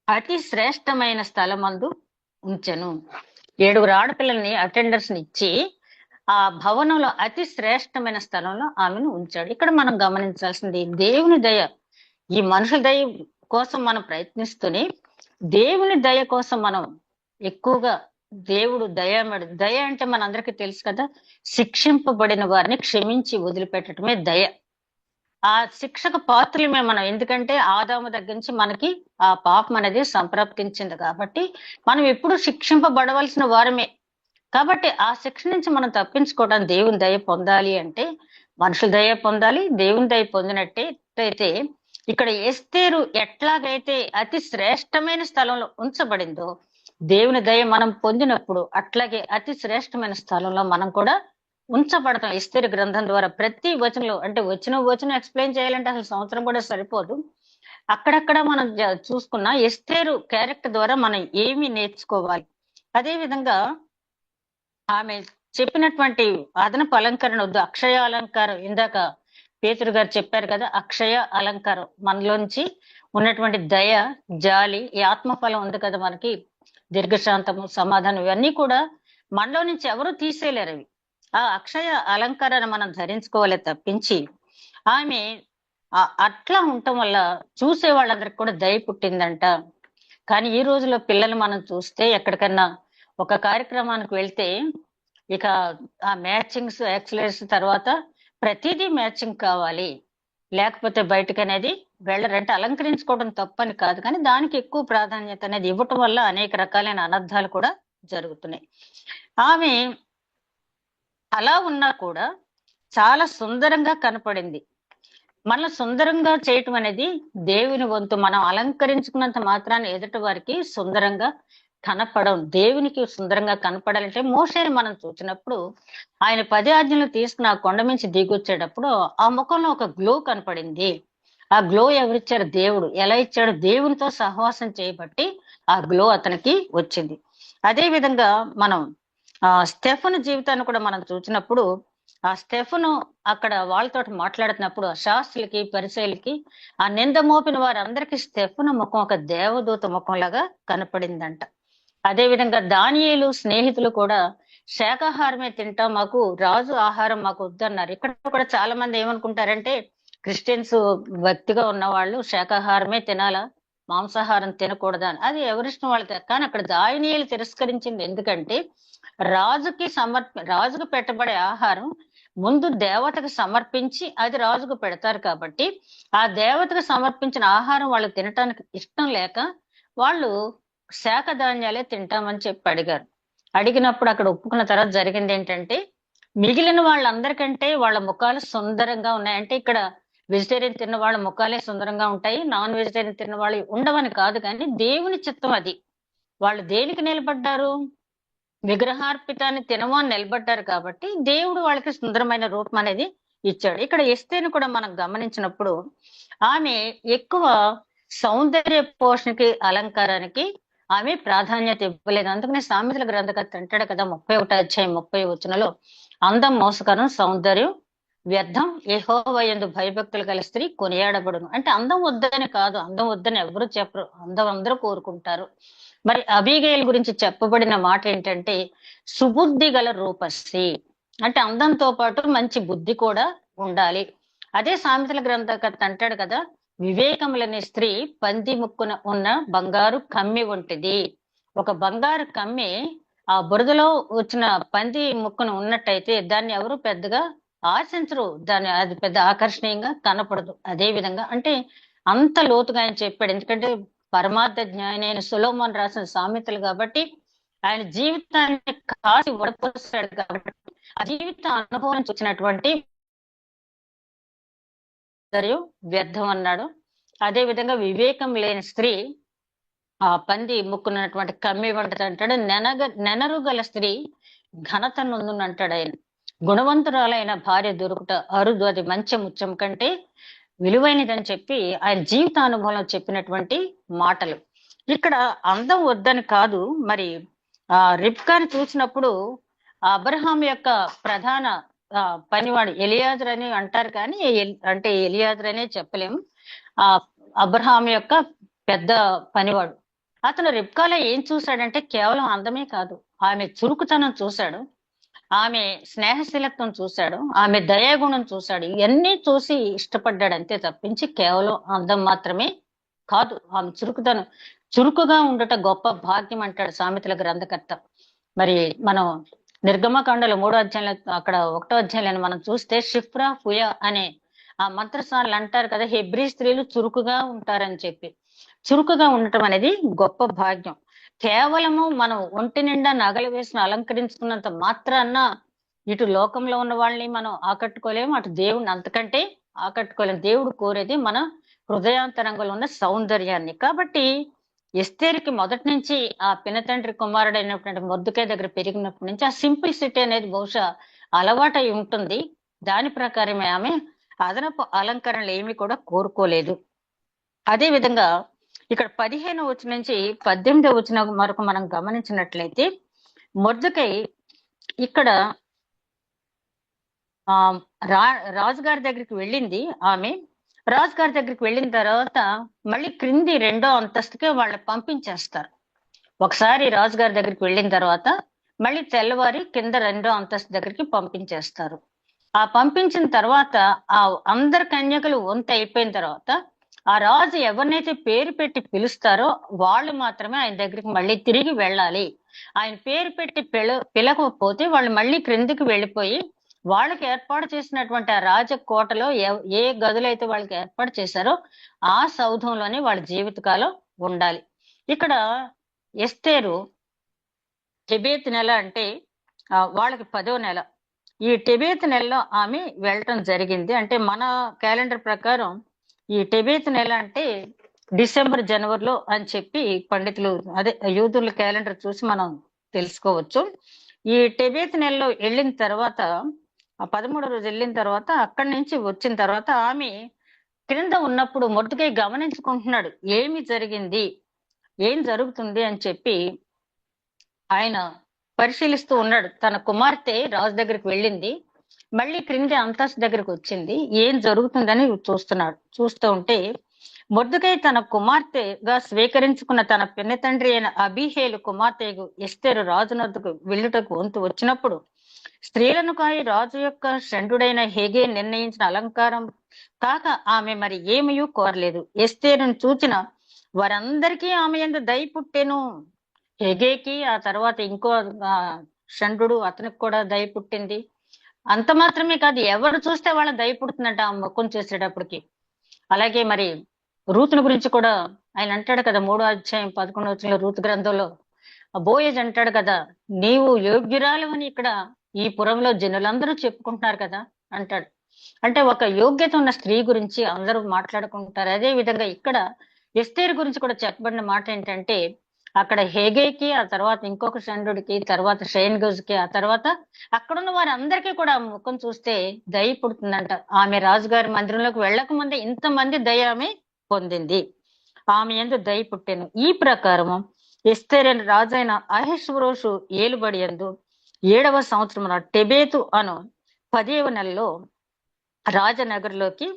అతి శ్రేష్టమైన స్థలమందు ఉంచెను. 7 ఆడపిల్లల్ని అటెండర్స్ ని ఇచ్చి ఆ భవనంలో అతి శ్రేష్టమైన స్థలంలో ఆమెను ఉంచాడు. ఇక్కడ మనం గమనించాల్సింది దేవుని దయ. ఈ మనుషుల దయ కోసం మనం ప్రయత్నిస్తూనే దేవుని దయ కోసం మనం ఎక్కువగా, దేవుడు దయామడు. దయ అంటే మనందరికీ తెలుసు కదా, శిక్షింపబడిన వారిని క్షమించి వదిలిపెట్టడమే దయ. ఆ శిక్షకు పాత్రలమే మనం. ఎందుకంటే ఆదాము దగ్గర నుంచి మనకి ఆ పాపం అనేది సంప్రాప్తించింది కాబట్టి మనం ఎప్పుడు శిక్షింపబడవలసిన వారమే. కాబట్టి ఆ శిక్ష నుంచి మనం తప్పించుకోవడానికి దేవుని దయ పొందాలి అంటే మనుషుల దయ పొందాలి. దేవుని దయ పొందినట్టయితే ఇక్కడ ఎస్తేరు ఎట్లాగైతే అతి శ్రేష్టమైన స్థలంలో ఉంచబడిందో, దేవుని దయ మనం పొందినప్పుడు అట్లాగే అతి శ్రేష్టమైన స్థలంలో మనం కూడా ఉంచబడతాం. ఎస్తేరు గ్రంథం ద్వారా ప్రతి వచనంలో, అంటే వచనం ఎక్స్ప్లెయిన్ చేయాలంటే అసలు సంవత్సరం కూడా సరిపోదు. అక్కడక్కడ మనం చూసుకున్న ఎస్తేరు క్యారెక్టర్ ద్వారా మనం ఏమి నేర్చుకోవాలి. అదే విధంగా ఆమె చెప్పినటువంటి అదనపు అలంకరణ వద్దు, అక్షయ అలంకారం. ఇందాక పేతురు గారు చెప్పారు కదా, అక్షయ అలంకారం మనలోంచి ఉన్నటువంటి దయ, జాలి, ఈ ఆత్మఫలం ఉంది కదా మనకి, దీర్ఘశాంతము, సమాధానం, ఇవన్నీ కూడా మనలో నుంచి ఎవరు తీసేయలేరు. అవి ఆ అక్షయ అలంకారాన్ని మనం ధరించుకోవాలి తప్పించి. ఆమె అట్లా ఉండటం వల్ల చూసే వాళ్ళందరికి కూడా దయ పుట్టిందంట. కానీ ఈ రోజులో పిల్లలు మనం చూస్తే ఎక్కడికన్నా ఒక కార్యక్రమానికి వెళ్తే ఇక ఆ మ్యాచింగ్స్, యాక్సిలరీస్ తర్వాత ప్రతిదీ మ్యాచింగ్ కావాలి. లేకపోతే బయటకు అనేది వెళ్ళరు. అంటే అలంకరించుకోవడం తప్పని కాదు, కానీ దానికి ఎక్కువ ప్రాధాన్యత అనేది ఇవ్వటం వల్ల అనేక రకాలైన అనర్థాలు కూడా జరుగుతున్నాయి. ఆమె అలా ఉన్నా కూడా చాలా సుందరంగా కనపడింది. మనం సుందరంగా చేయటం అనేది దేవుని వంతు. మనం అలంకరించుకున్నంత మాత్రాన ఎదుటి వారికి సుందరంగా కనపడం. దేవునికి సుందరంగా కనపడాలంటే మోషేని మనం చూసినప్పుడు ఆయన 10 ఆజ్ఞలు తీసుకుని ఆ కొండ నుంచి దిగొచ్చేటప్పుడు ఆ ముఖంలో ఒక గ్లో కనపడింది. ఆ గ్లో ఎవరిచ్చారు? దేవుడు. ఎలా ఇచ్చాడు? దేవునితో సహవాసం చేయబట్టి ఆ గ్లో అతనికి వచ్చింది. అదే విధంగా మనం స్టెఫను జీవితాన్ని కూడా మనం చూసినప్పుడు ఆ స్టెఫను అక్కడ వాళ్ళతో మాట్లాడుతున్నప్పుడు ఆ శాస్త్రులకి పరిసయ్యులకి ఆ నింద మోపిన వారందరికీ స్టెఫను ముఖం ఒక దేవదూత ముఖంలాగా కనపడిందంట. అదే విధంగా దానియేలు స్నేహితులు కూడా శాకాహారమే తింటాం, మాకు రాజు ఆహారం మాకు వద్దన్నారు. ఇక్కడ కూడా చాలా మంది ఏమనుకుంటారంటే క్రిస్టియన్స్ భక్తిగా ఉన్న వాళ్ళు శాకాహారమే తినాలా, మాంసాహారం తినకూడదా అని. అది ఎవరిష్టం వాళ్ళకి. కానీ అక్కడ దానియేలు తిరస్కరించింది ఎందుకంటే రాజుకు పెట్టబడే ఆహారం ముందు దేవతకు సమర్పించి అది రాజుకు పెడతారు కాబట్టి ఆ దేవతకు సమర్పించిన ఆహారం వాళ్ళు తినటానికి ఇష్టం లేక వాళ్ళు శాఖ ధాన్యాలే తింటామని చెప్పి అడిగారు. అడిగినప్పుడు అక్కడ ఒప్పుకున్న తర్వాత జరిగింది ఏంటంటే మిగిలిన వాళ్ళందరికంటే వాళ్ళ ముఖాలు సుందరంగా ఉన్నాయి. అంటే ఇక్కడ వెజిటేరియన్ తిన్న వాళ్ళ ముఖాలే సుందరంగా ఉంటాయి, నాన్ వెజిటేరియన్ తిన్న వాళ్ళు ఉండవని కాదు, కానీ దేవుని చిత్తం అది. వాళ్ళు దేనికి నిలబడ్డారు? విగ్రహార్పితాన్ని తినమని నిలబడ్డారు కాబట్టి దేవుడు వాళ్ళకి సుందరమైన రూపం అనేది ఇచ్చాడు. ఇక్కడ ఎస్తేను కూడా మనం గమనించినప్పుడు ఆమె ఎక్కువ సౌందర్య పోషణకి అలంకారానికి ఆమె ప్రాధాన్యత ఇవ్వలేదు. అందుకనే సామెతల గ్రంథకర్త అంటాడు కదా 31వ అధ్యాయం 30వ వచనంలో, అందం మోసకరం సౌందర్యం వ్యర్థం, యెహోవా యందు భయభక్తులు గల స్త్రీ కొనియాడబడును. అంటే అందం వద్దని కాదు, అందం వద్దని ఎవరు చెప్పరు, అందం అందరూ కోరుకుంటారు. మరి అబీగయల్ గురించి చెప్పబడిన మాట ఏంటంటే సుబుద్ధి గల రూపశ్రీ. అంటే అందంతో పాటు మంచి బుద్ధి కూడా ఉండాలి. అదే సామెతల గ్రంథకర్త అంటాడు కదా, వివేకములనే స్త్రీ పంది ముక్కున ఉన్న బంగారు కమ్మి వంటిది. ఒక బంగారు కమ్మి ఆ బురదలో వచ్చిన పంది ముక్కున ఉన్నట్టయితే దాన్ని ఎవరు పెద్దగా ఆశించరు, దాన్ని అది పెద్ద ఆకర్షణీయంగా కనపడదు. అదే విధంగా అంటే అంత లోతుగా ఆయన చెప్పాడు. ఎందుకంటే పరమార్థ జ్ఞాని అయిన సొలొమోను రాసిన సామెతలు కాబట్టి ఆయన జీవితాన్ని కాసి వడపోసాడు కాబట్టి ఆ జీవిత అనుభవం చూసినటువంటి వ్యర్థం అన్నాడు. అదే విధంగా వివేకం లేని స్త్రీ ఆ పంది ముక్కున్నటువంటి కమ్మి వంటది అంటాడు. నెనరు గల స్త్రీ ఘనత నొందును అంటాడు ఆయన. గుణవంతురాలైన భార్య దొరుకుట అరుదు, అది మంచి ముత్యం కంటే విలువైనదని చెప్పి ఆయన జీవిత అనుభవంలో చెప్పినటువంటి మాటలు. ఇక్కడ అందం వద్దని కాదు, మరి రిబ్కాని చూసినప్పుడు అబ్రహాం యొక్క ప్రధాన పనివాడు ఎలియాజర్ అని అంటారు, కానీ అంటే ఎలియాజర్ అనే చెప్పలేము. అబ్రహాం యొక్క పెద్ద పనివాడు అతను రిబ్కాలో ఏం చూశాడంటే కేవలం అందమే కాదు, ఆమె చురుకుతనం చూశాడు, ఆమె స్నేహశీలత్వం చూశాడు, ఆమె దయాగుణం చూశాడు. ఇవన్నీ చూసి ఇష్టపడ్డాడు అంతే తప్పించి కేవలం అందం మాత్రమే కాదు. ఆమె చురుకుగా ఉండట గొప్ప భాగ్యం అంటాడు సామెతల గ్రంథకర్త. మరి మనం నిర్గమకాండలో 3వ అధ్యాయంలో అక్కడ 1వ అధ్యాయంలో మనం చూస్తే షిఫ్రా ఫుయా అనే ఆ మంత్రసార్లు అంటారు కదా, హెబ్రీ స్త్రీలు చురుకుగా ఉంటారని చెప్పి. చురుకుగా ఉండటం అనేది గొప్ప భాగ్యం. కేవలము మనం ఒంటి నిండా నగలు వేసిన అలంకరించుకున్నంత మాత్రాన ఇటు లోకంలో ఉన్న వాళ్ళని మనం ఆకట్టుకోలేము, అటు దేవుడిని అంతకంటే ఆకట్టుకోలేము. దేవుడు కోరేది మన హృదయాంతరంగంలో ఉన్న సౌందర్యాన్ని. కాబట్టి ఎస్తేరుకి మొదటి నుంచి ఆ పినతండ్రి కుమారుడు అయినటువంటి మొర్దెకై దగ్గర పెరిగినప్పటి నుంచి ఆ సింప్లిసిటీ అనేది బహుశా అలవాటై ఉంటుంది. దాని ప్రకారమే ఆమె అదనపు అలంకరణలు ఏమి కూడా కోరుకోలేదు. అదే విధంగా ఇక్కడ 15వ వచనం నుంచి 18వ వచనం వరకు మనం గమనించినట్లయితే మొర్దెకై ఇక్కడ రాజుగారి దగ్గరికి వెళ్ళింది. ఆమె రాజుగారి దగ్గరికి వెళ్ళిన తర్వాత మళ్ళీ క్రింది 2వ అంతస్తుకే వాళ్ళని పంపించేస్తారు. ఒకసారి రాజుగారి దగ్గరికి వెళ్ళిన తర్వాత మళ్ళీ తెల్లవారి కింద 2వ అంతస్తు దగ్గరికి పంపించేస్తారు. ఆ పంపించిన తర్వాత ఆ అందరి కన్యకలు వంత అయిపోయిన తర్వాత ఆ రాజు ఎవరినైతే పేరు పెట్టి పిలుస్తారో వాళ్ళు మాత్రమే ఆయన దగ్గరికి మళ్ళీ తిరిగి వెళ్ళాలి. ఆయన పేరు పెట్టి పిలకపోతే వాళ్ళు మళ్ళీ క్రిందికి వెళ్ళిపోయి వాళ్ళకి ఏర్పాటు చేసినటువంటి ఆ రాజకోటలో ఏ గదులు అయితే వాళ్ళకి ఏర్పాటు చేశారో ఆ సౌధంలోనే వాళ్ళ జీవితకాలం ఉండాలి. ఇక్కడ ఎస్తేరు టెబేత్ నెల అంటే వాళ్ళకి 10వ నెల. ఈ టెబేత్ నెలలో ఆమె వెళ్ళటం జరిగింది. అంటే మన క్యాలెండర్ ప్రకారం ఈ టెబేత్ నెల అంటే డిసెంబర్ జనవరిలో అని చెప్పి పండితులు అదే యూదుల క్యాలెండర్ చూసి మనం తెలుసుకోవచ్చు. ఈ టెబేత్ నెలలో వెళ్ళిన తర్వాత ఆ 13వ రోజు వెళ్ళిన తర్వాత అక్కడి నుంచి వచ్చిన తర్వాత ఆమె క్రింద ఉన్నప్పుడు మొర్దుకై గమనించుకుంటున్నాడు ఏమి జరిగింది, ఏం జరుగుతుంది అని చెప్పి ఆయన పరిశీలిస్తూ ఉన్నాడు. తన కుమార్తె రాజు దగ్గరికి వెళ్ళింది, మళ్ళీ క్రింది అంతస్తు దగ్గరికి వచ్చింది, ఏం జరుగుతుందని చూస్తున్నాడు. చూస్తూ ఉంటే మొర్దుకై తన కుమార్తెగా స్వీకరించుకున్న తన పిన్న తండ్రి అయిన అబీహేలు కుమార్తె ఎస్తేరు రాజునొద్దకు వెళ్ళుటకు వంతు వచ్చినప్పుడు స్త్రీలను కాయి రాజు యొక్క షండుడైన హేగే నిర్ణయించిన అలంకారం కాక ఆమె మరి ఏమీ కోరలేదు. ఎస్తేరును చూచిన వారందరికీ ఆమె యందు దయ పుట్టెను. హెగేకి ఆ తర్వాత ఇంకో షండు అతనికి కూడా దయ పుట్టింది. అంత మాత్రమే కాదు, ఎవరు చూస్తే వాళ్ళ దయ పుడుతుందంట ఆ మొక్కను చేసేటప్పటికి. అలాగే మరి రూతుని గురించి కూడా ఆయన అంటాడు కదా, 3వ అధ్యాయం 11వ వచనంలో రూతు గ్రంథంలో బోయజ్ అంటాడు కదా, నీవు యోగ్యురాలు అని ఇక్కడ ఈ పురంలో జనులందరూ చెప్పుకుంటున్నారు కదా అంటాడు. అంటే ఒక యోగ్యత ఉన్న స్త్రీ గురించి అందరూ మాట్లాడుకుంటారు. అదే విధంగా ఇక్కడ ఎస్తేరు గురించి కూడా చెప్పబడిన మాట ఏంటంటే, అక్కడ హేగేకి, ఆ తర్వాత ఇంకొక షండుడికి, తర్వాత షైన్గజ్కి, ఆ తర్వాత అక్కడున్న వారందరికీ కూడా ముఖం చూస్తే దయ పుడుతుందంట. ఆమె రాజుగారి మందిరంలోకి వెళ్ళక ముందే ఇంతమంది దయ ఆమె పొందింది, ఆమె యందు దయ పుట్టెను. ఈ ప్రకారము ఎస్తేరైన రాజైన అహష్వేరోషు ఏలుబడి యందు 7వ సంవత్సరమున టెబేతు అను 10వ నెలలో రాజనగర్లోకి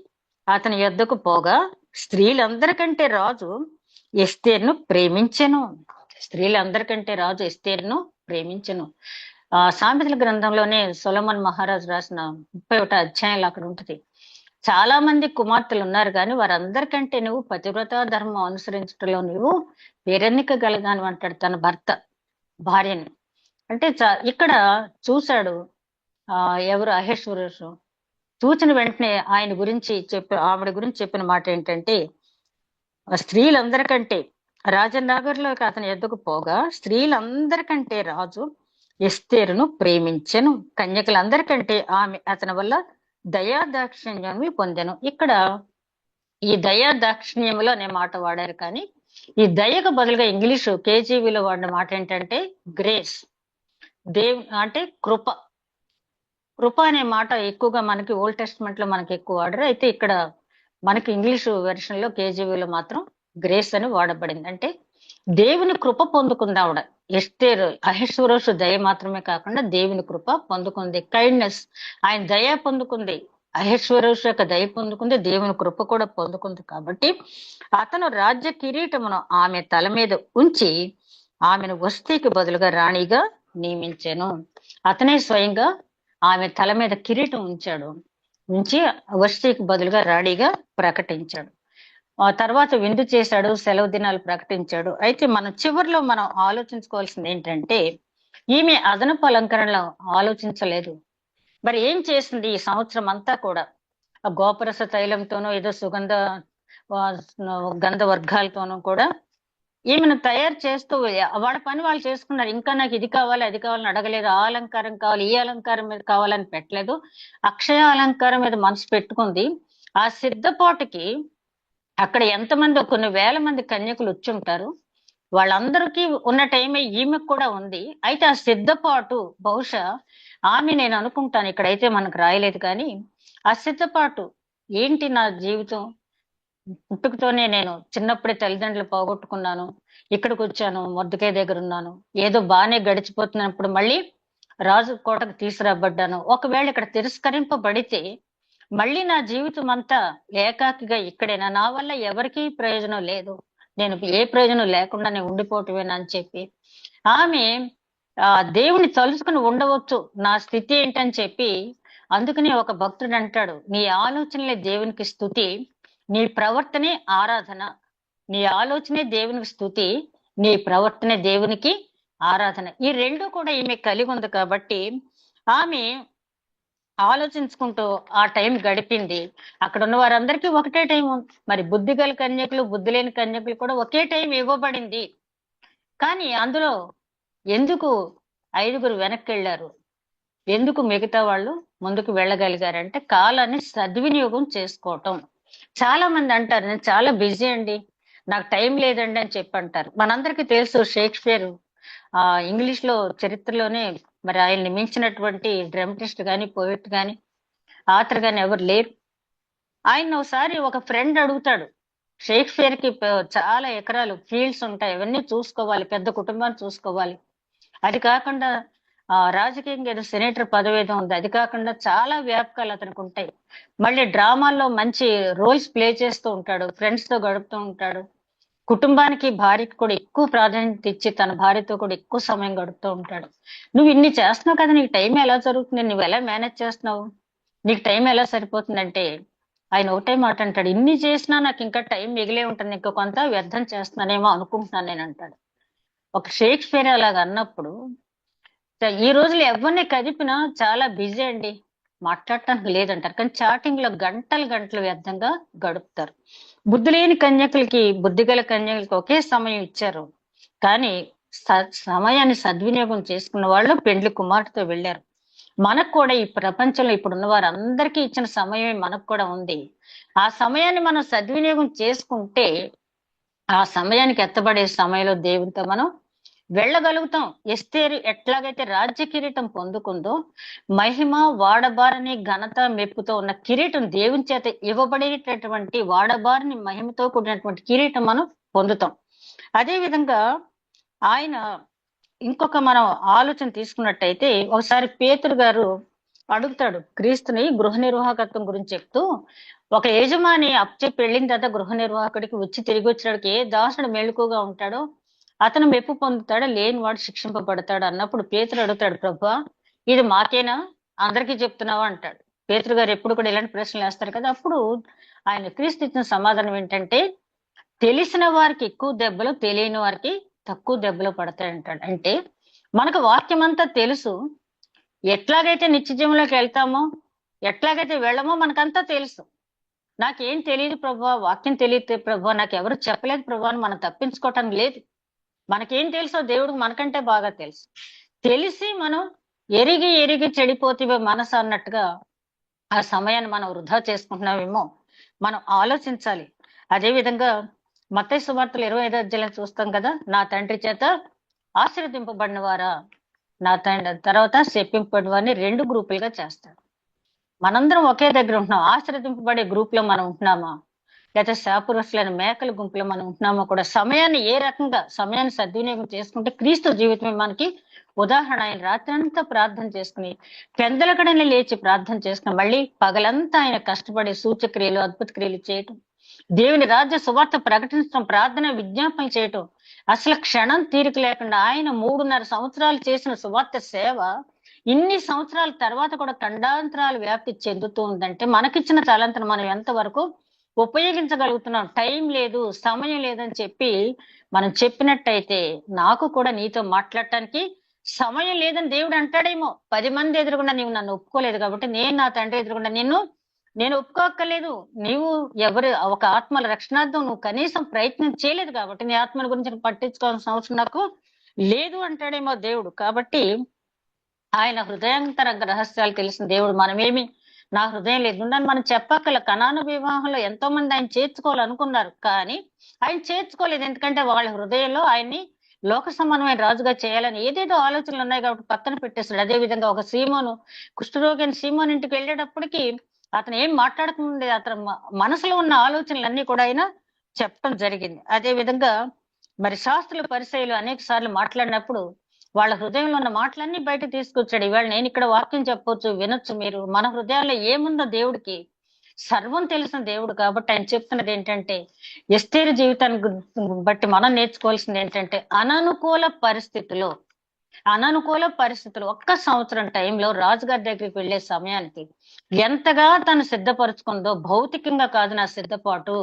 అతని యొద్దకు పోగా స్త్రీలందరికంటే రాజు ఎస్తేరును ప్రేమించెను. స్త్రీలందరికంటే రాజు ఎస్తేరును ప్రేమించెను. సామెతల గ్రంథంలోనే సొలొమోన్ మహారాజు రాసిన 31వ అధ్యాయంలో అక్కడ ఉంటుంది. చాలా మంది కుమార్తెలు ఉన్నారు కానీ వారందరికంటే నువ్వు పతివ్రత ధర్మం అనుసరించడంలో నువ్వు పేరెన్నిక గలదాని అంటాడు తన భార్యని. అంటే ఇక్కడ చూశాడు ఎవరు అహష్వేరోషు. చూచిన వెంటనే ఆయన గురించి ఆవిడ గురించి చెప్పిన మాట ఏంటంటే, స్త్రీలందరికంటే రాజనగర్లోకి అతని ఎద్దుకు పోగా స్త్రీలందరికంటే రాజు ఎస్తేరును ప్రేమించెను. కన్యకలందరికంటే ఆమె అతని వల్ల దయాదాక్షిణ్యాన్ని పొందెను. ఇక్కడ ఈ దయాదాక్షిణ్యంలో అనే మాట వాడారు, కానీ ఈ దయకు బదులుగా ఇంగ్లీషు కేజీవీలో వాడిన మాట ఏంటంటే గ్రేస్. అంటే కృప. కృప అనే మాట ఎక్కువగా మనకి ఓల్డ్ టెస్ట్మెంట్ లో మనకి ఎక్కువ వాడరు. అయితే ఇక్కడ మనకి ఇంగ్లీషు వెర్షన్ లో కేజీవీలో మాత్రం గ్రేస్ అని వాడబడింది. అంటే దేవుని కృప పొందుకుంది ఆవిడ. ఎస్తేరు అహష్వేరోషు దయ మాత్రమే కాకుండా దేవుని కృప పొందుకుంది. కైండ్నెస్, ఆయన దయ పొందుకుంది, అహష్వేరోషు యొక్క దయ పొందుకుంది, దేవుని కృప కూడా పొందుకుంది. కాబట్టి అతను రాజ్య కిరీటమును ఆమె తల మీద ఉంచి ఆమెను వస్తీకి బదులుగా రాణిగా నియమించాను. అతనే స్వయంగా ఆమె తల మీద కిరీటం ఉంచి వస్తీకి బదులుగా రాణిగా ప్రకటించాడు. ఆ తర్వాత విందు చేశాడు, సెలవు దినాలు ప్రకటించాడు. అయితే మనం చివరిలో మనం ఆలోచించుకోవాల్సింది ఏంటంటే, ఈమె అదనపు అలంకరణలో ఆలోచించలేదు. మరి ఏం చేసింది ఈ సంవత్సరం అంతా కూడా? ఆ గోపరస తైలంతోనూ ఏదో గంధ వర్గాలతోనూ కూడా ఈమెను తయారు చేస్తూ వాళ్ళ పని వాళ్ళు చేసుకున్నారు. ఇంకా నాకు ఇది కావాలి అది కావాలని అడగలేదు. ఆ అలంకారం కావాలి, ఈ అలంకారం మీద కావాలని పెట్టలేదు. అక్షయ అలంకారం మీద మనసు పెట్టుకుంది. ఆ సిద్ధపాటుకి అక్కడ ఎంతమంది, కొన్ని వేల మంది కన్యకులు వచ్చి ఉంటారు. వాళ్ళందరికీ ఉన్న టైమే ఈమెకు కూడా ఉంది. అయితే ఆ సిద్ధపాటు బహుశా ఆమె, నేను అనుకుంటాను, ఇక్కడైతే మనకు రాయలేదు కానీ ఆ సిద్ధపాటు ఏంటి, నా జీవితం పుట్టుకతోనే నేను చిన్నప్పుడే తల్లిదండ్రులు పోగొట్టుకున్నాను, ఇక్కడికి వచ్చాను, మొర్దుకై దగ్గర ఉన్నాను, ఏదో బాగానే గడిచిపోతున్నప్పుడు మళ్ళీ రాజు కోటకు తీసుకురాబడ్డాను. ఒకవేళ ఇక్కడ తిరస్కరింపబడితే మళ్ళీ నా జీవితం అంతా ఏకాకిగా ఇక్కడేనా, నా వల్ల ఎవరికీ ప్రయోజనం లేదు, నేను ఏ ప్రయోజనం లేకుండా నేను ఉండిపోవటమేనా అని చెప్పి ఆమె దేవుని తలుచుకుని ఉండవచ్చు, నా స్థితి ఏంటని చెప్పి. అందుకని ఒక భక్తుడు అంటాడు, నీ ఆలోచనలే దేవునికి స్తుతి, నీ ప్రవర్తనే ఆరాధన. నీ ఆలోచనే దేవునికి స్తుతి, నీ ప్రవర్తనే దేవునికి ఆరాధన. ఈ రెండు కూడా ఈమె కలిగి ఉంది. కాబట్టి ఆమె ఆలోచించుకుంటూ ఆ టైం గడిపింది. అక్కడ ఉన్న వారందరికీ ఒకటే టైం. మరి బుద్ధి గల కన్యకులు, బుద్ధి లేని కన్యకులు కూడా ఒకే టైం ఇవ్వబడింది. కానీ అందులో ఎందుకు 5గురు వెనక్కెళ్లారు? ఎందుకు మిగతా వాళ్ళు ముందుకు వెళ్ళగలిగారంటే కాలాన్ని సద్వినియోగం చేసుకోవటం. చాలా మంది అంటారు, నేను చాలా బిజీ అండి, నాకు టైం లేదండి అని చెప్పి అంటారు. మనందరికీ తెలుసు షేక్స్పియర్ ఇంగ్లీష్ లో చరిత్రలోనే మరి ఆయన్ని మించినటువంటి డ్రామటిస్ట్ గాని, పోయిట్ గాని, ఆథర్ గాని ఎవరు లేరు. ఆయన ఒకసారి ఒక ఫ్రెండ్ అడుగుతాడు, షేక్స్పియర్ కి చాలా ఎకరాలు ఫీల్డ్స్ ఉంటాయి, అవన్నీ చూసుకోవాలి, పెద్ద కుటుంబాన్ని చూసుకోవాలి, అది కాకుండా రాజకీయంగా ఏదో సెనేటర్ పదవి ఏదో ఉంది, అది కాకుండా చాలా వ్యాపకాలు అతనికి ఉంటాయి. మళ్ళీ డ్రామాల్లో మంచి రోల్స్ ప్లే చేస్తూ ఉంటాడు, ఫ్రెండ్స్ తో గడుపుతూ ఉంటాడు, కుటుంబానికి భార్యకి కూడా ఎక్కువ ప్రాధాన్యత ఇచ్చి తన భార్యతో కూడా ఎక్కువ సమయం గడుపుతూ ఉంటాడు. నువ్వు ఇన్ని చేస్తున్నావు కదా, నీకు టైం ఎలా జరుగుతుంది, నువ్వు ఎలా మేనేజ్ చేస్తున్నావు, నీకు టైం ఎలా సరిపోతుందంటే ఆయన ఒకటే మాట అంటాడు, ఇన్ని చేసినా నాకు ఇంకా టైం మిగిలే ఉంటుంది, ఇంకా కొంత వ్యర్థం చేస్తున్నానేమో అనుకుంటున్నాను నేను అంటాడు. ఒక షేక్స్పియర్ అలాగా అన్నప్పుడు ఈ రోజులు ఎవరిని కదిపినా చాలా బిజీ అండి, మాట్లాడటానికి లేదంటారు. కానీ చాటింగ్ లో గంటలు గంటలు వ్యర్థంగా గడుపుతారు. బుద్ధి లేని కన్యకులకి, బుద్ధి గల కన్యకులకి ఒకే సమయం ఇచ్చారు. కానీ సమయాన్ని సద్వినియోగం చేసుకున్న వాళ్ళు పెండ్లి కుమార్తెతో వెళ్ళారు. మనకు కూడా ఈ ప్రపంచంలో ఇప్పుడున్న వారందరికీ ఇచ్చిన సమయమే మనకు కూడా ఉంది. ఆ సమయాన్ని మనం సద్వినియోగం చేసుకుంటే ఆ సమయానికి ఎత్తబడే సమయంలో దేవునితో మనం వెళ్ళగలుగుతాం. ఎస్తేరు ఎట్లాగైతే రాజ్య కిరీటం పొందుకుందో, మహిమ వాడబారని ఘనత మెప్పుతో ఉన్న కిరీటం దేవుని చేత ఇవ్వబడేటటువంటి వాడబారని మహిమతో కూడినటువంటి కిరీటం మనం పొందుతాం. అదే విధంగా ఆయన ఇంకొక మనం ఆలోచన తీసుకున్నట్టయితే, ఒకసారి పేతురు గారు అడుగుతాడు క్రీస్తుని గృహ నిర్వాహకత్వం గురించి చెప్తూ, ఒక యజమాని అప్పచెప్పి వెళ్ళిన తర్వాత గృహ నిర్వాహకుడికి వచ్చి తిరిగి వచ్చినాడికి ఏ దాసుడు మెళుకుగా ఉంటాడో అతను మెప్పు పొందుతాడు, లేనివాడు శిక్షింపబడతాడు అన్నప్పుడు పేతురు అడుగుతాడు, ప్రభువా ఇది మాకేనా, అందరికీ చెప్తున్నావా అంటాడు. పేతురు గారు ఎప్పుడు కూడా ఇలాంటి ప్రశ్నలు వేస్తారు కదా. అప్పుడు ఆయన క్రీస్తు ఇచ్చిన సమాధానం ఏంటంటే, తెలిసిన వారికి ఎక్కువ దెబ్బలు, తెలియని వారికి తక్కువ దెబ్బలు పడతాయి అంటాడు. అంటే మనకు వాక్యం అంతా తెలుసు, ఎట్లాగైతే నిత్య జీవంలోకి వెళ్తామో, ఎట్లాగైతే వెళ్ళమో మనకంతా తెలుసు. నాకేం తెలియదు ప్రభువా, వాక్యం తెలియదు ప్రభువా, నాకు ఎవరు చెప్పలేదు ప్రభువా అని మనం తప్పించుకోవటానికి లేదు. మనకేం తెలుసో దేవుడికి మనకంటే బాగా తెలుసు. తెలిసి మనం ఎరిగి ఎరిగి చెడిపోతే మనసు అన్నట్టుగా ఆ సమయాన్ని మనం వృధా చేసుకుంటున్నామేమో మనం ఆలోచించాలి. అదే విధంగా మత్తయి సువార్తలు 25వ అధ్యాయం చూస్తాం కదా, నా తండ్రి చేత ఆశీర్వదింపబడిన వారా, నా తండ్రి తర్వాత శపింపబడిన వారిని 2 గ్రూపులుగా చేస్తాడు. మనందరం ఒకే దగ్గర ఉంటున్నాం. ఆశీర్వదింపబడే గ్రూప్ లో మనం ఉంటున్నామా, లేకపోతే శాపురస్తులైన మేకల గుంపులో మనం ఉంటున్నామో కూడా సమయాన్ని ఏ రకంగా సమయాన్ని సద్వినియోగం చేసుకుంటే క్రీస్తు జీవితమే మనకి ఉదాహరణ. ఆయన రాత్రంతా ప్రార్థన చేసుకుని పెందలకడని లేచి ప్రార్థన చేసుకుని మళ్ళీ పగలంతా ఆయన కష్టపడి సూచక్రియలు, అద్భుత క్రియలు చేయటం, దేవుని రాజ్య సువార్త ప్రకటించడం, ప్రార్థన విజ్ఞాపన చేయటం, అసలు క్షణం తీరిక లేకుండా ఆయన 3.5 సంవత్సరాలు చేసిన సువార్త సేవ ఇన్ని సంవత్సరాల తర్వాత కూడా ఖండాంతరాలు వ్యాప్తి చెందుతూ ఉందంటే మనకిచ్చిన తలంతను మనం ఎంతవరకు ఉపయోగించగలుగుతున్నాం. టైం లేదు, సమయం లేదని చెప్పి మనం చెప్పినట్టయితే, నాకు కూడా నీతో మాట్లాడటానికి సమయం లేదని దేవుడు అంటాడేమో. 10 మంది ఎదురుగుండా నీవు నన్ను ఒప్పుకోలేదు కాబట్టి నేను నా తండ్రి ఎదురుగుండా నేను ఒప్పుకోక్కర్లేదు. నీవు ఎవరు ఒక ఆత్మల రక్షణార్థం నువ్వు కనీసం ప్రయత్నం చేయలేదు కాబట్టి నీ ఆత్మల గురించి పట్టించుకోవాల్సిన అవసరం నాకు లేదు అంటాడేమో దేవుడు. కాబట్టి ఆయన హృదయాంతరంగ రహస్యాలు తెలిసిన దేవుడు. మనమేమి నా హృదయం లేదు అని మనం చెప్పక్కల. కనాను వివాహంలో ఎంతో మంది ఆయన చేర్చుకోవాలనుకున్నారు, కానీ ఆయన చేర్చుకోలేదు. ఎందుకంటే వాళ్ళ హృదయంలో ఆయన్ని లోక సమానమైన రాజుగా చేయాలని ఏదేదో ఆలోచనలు ఉన్నాయి కాబట్టి పక్కన పెట్టేస్తాడు. అదే విధంగా ఒక సీమోను, కుష్ఠరోగిని సీమోను ఇంటికి వెళ్ళేటప్పటికి అతను ఏం మాట్లాడకముందే అతను మనసులో ఉన్న ఆలోచనలన్నీ కూడా ఆయన చెప్పడం జరిగింది. అదే విధంగా మరి శాస్త్రులు, పరిసయ్యులు అనేక సార్లు మాట్లాడినప్పుడు వాళ్ళ హృదయంలో ఉన్న మాటలన్నీ బయట తీసుకొచ్చాడు. ఇవాళ నేను ఇక్కడ వాక్యం చెప్పొచ్చు, వినొచ్చు. మీరు మన హృదయాల్లో ఏముందో దేవుడికి సర్వం తెలిసిన దేవుడు కాబట్టి ఆయన చెప్తున్నది ఏంటంటే, ఎస్తేరు జీవితాన్ని బట్టి మనం నేర్చుకోవాల్సింది ఏంటంటే, అననుకూల పరిస్థితిలో అననుకూల పరిస్థితులు ఒక్క సంవత్సరం టైంలో రాజుగారి దగ్గరికి వెళ్లే సమయానికి ఎంతగా తను సిద్ధపరుచుకుందో, భౌతికంగా కాదు నా సిద్ధపాటు,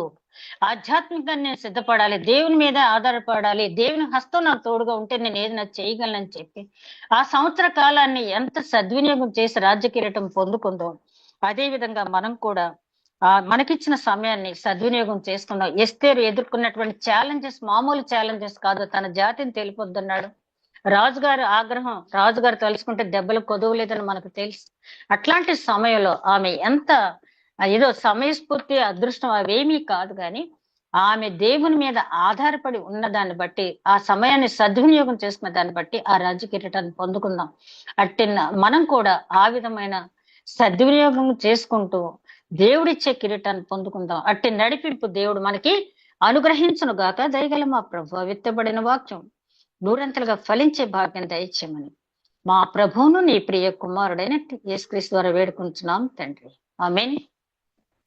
ఆధ్యాత్మికంగా నేను సిద్ధపడాలి, దేవుని మీద ఆధారపడాలి, దేవుని హస్తం నాకు తోడుగా ఉంటే నేను ఏది నాకు చేయగలనని చెప్పి ఆ సంవత్సర కాలాన్ని ఎంత సద్వినియోగం చేసి రాజ్య కిరీటం పొందుకుందో, అదే విధంగా మనం కూడా మనకిచ్చిన సమయాన్ని సద్వినియోగం చేసుకుందాం. ఎస్తేరు ఎదుర్కొన్నటువంటి ఛాలెంజెస్ మామూలు ఛాలెంజెస్ కాదు. తన జాతిని తెలిపొద్దన్నాడు. రాజుగారి ఆగ్రహం, రాజుగారు తలుచుకుంటే దెబ్బలు కొదవలేదని మనకు తెలుసు. అట్లాంటి సమయంలో ఆమె ఎంత ఏదో సమయస్ఫూర్తి అదృష్టం అవేమీ కాదు, కానీ ఆమె దేవుని మీద ఆధారపడి ఉన్న దాన్ని బట్టి, ఆ సమయాన్ని సద్వినియోగం చేసుకున్న దాన్ని బట్టి ఆ రాజ్య కిరీటాన్ని పొందుకుందాం. మనం కూడా ఆ విధమైన సద్వినియోగం చేసుకుంటూ దేవుడిచ్చే కిరీటాన్ని పొందుకుందాం. అట్టి నడిపింపు దేవుడు మనకి అనుగ్రహించును గాక. దయగల మా ప్రభు విత్తబడిన వాక్యం నూరంతలుగా ఫలించే భాగ్యం దయచేయమని మా ప్రభువును నీ ప్రియ కుమారుడైన యేసుక్రీస్తు ద్వారా వేడుకుంటున్నాం తండ్రి. ఆమేన్.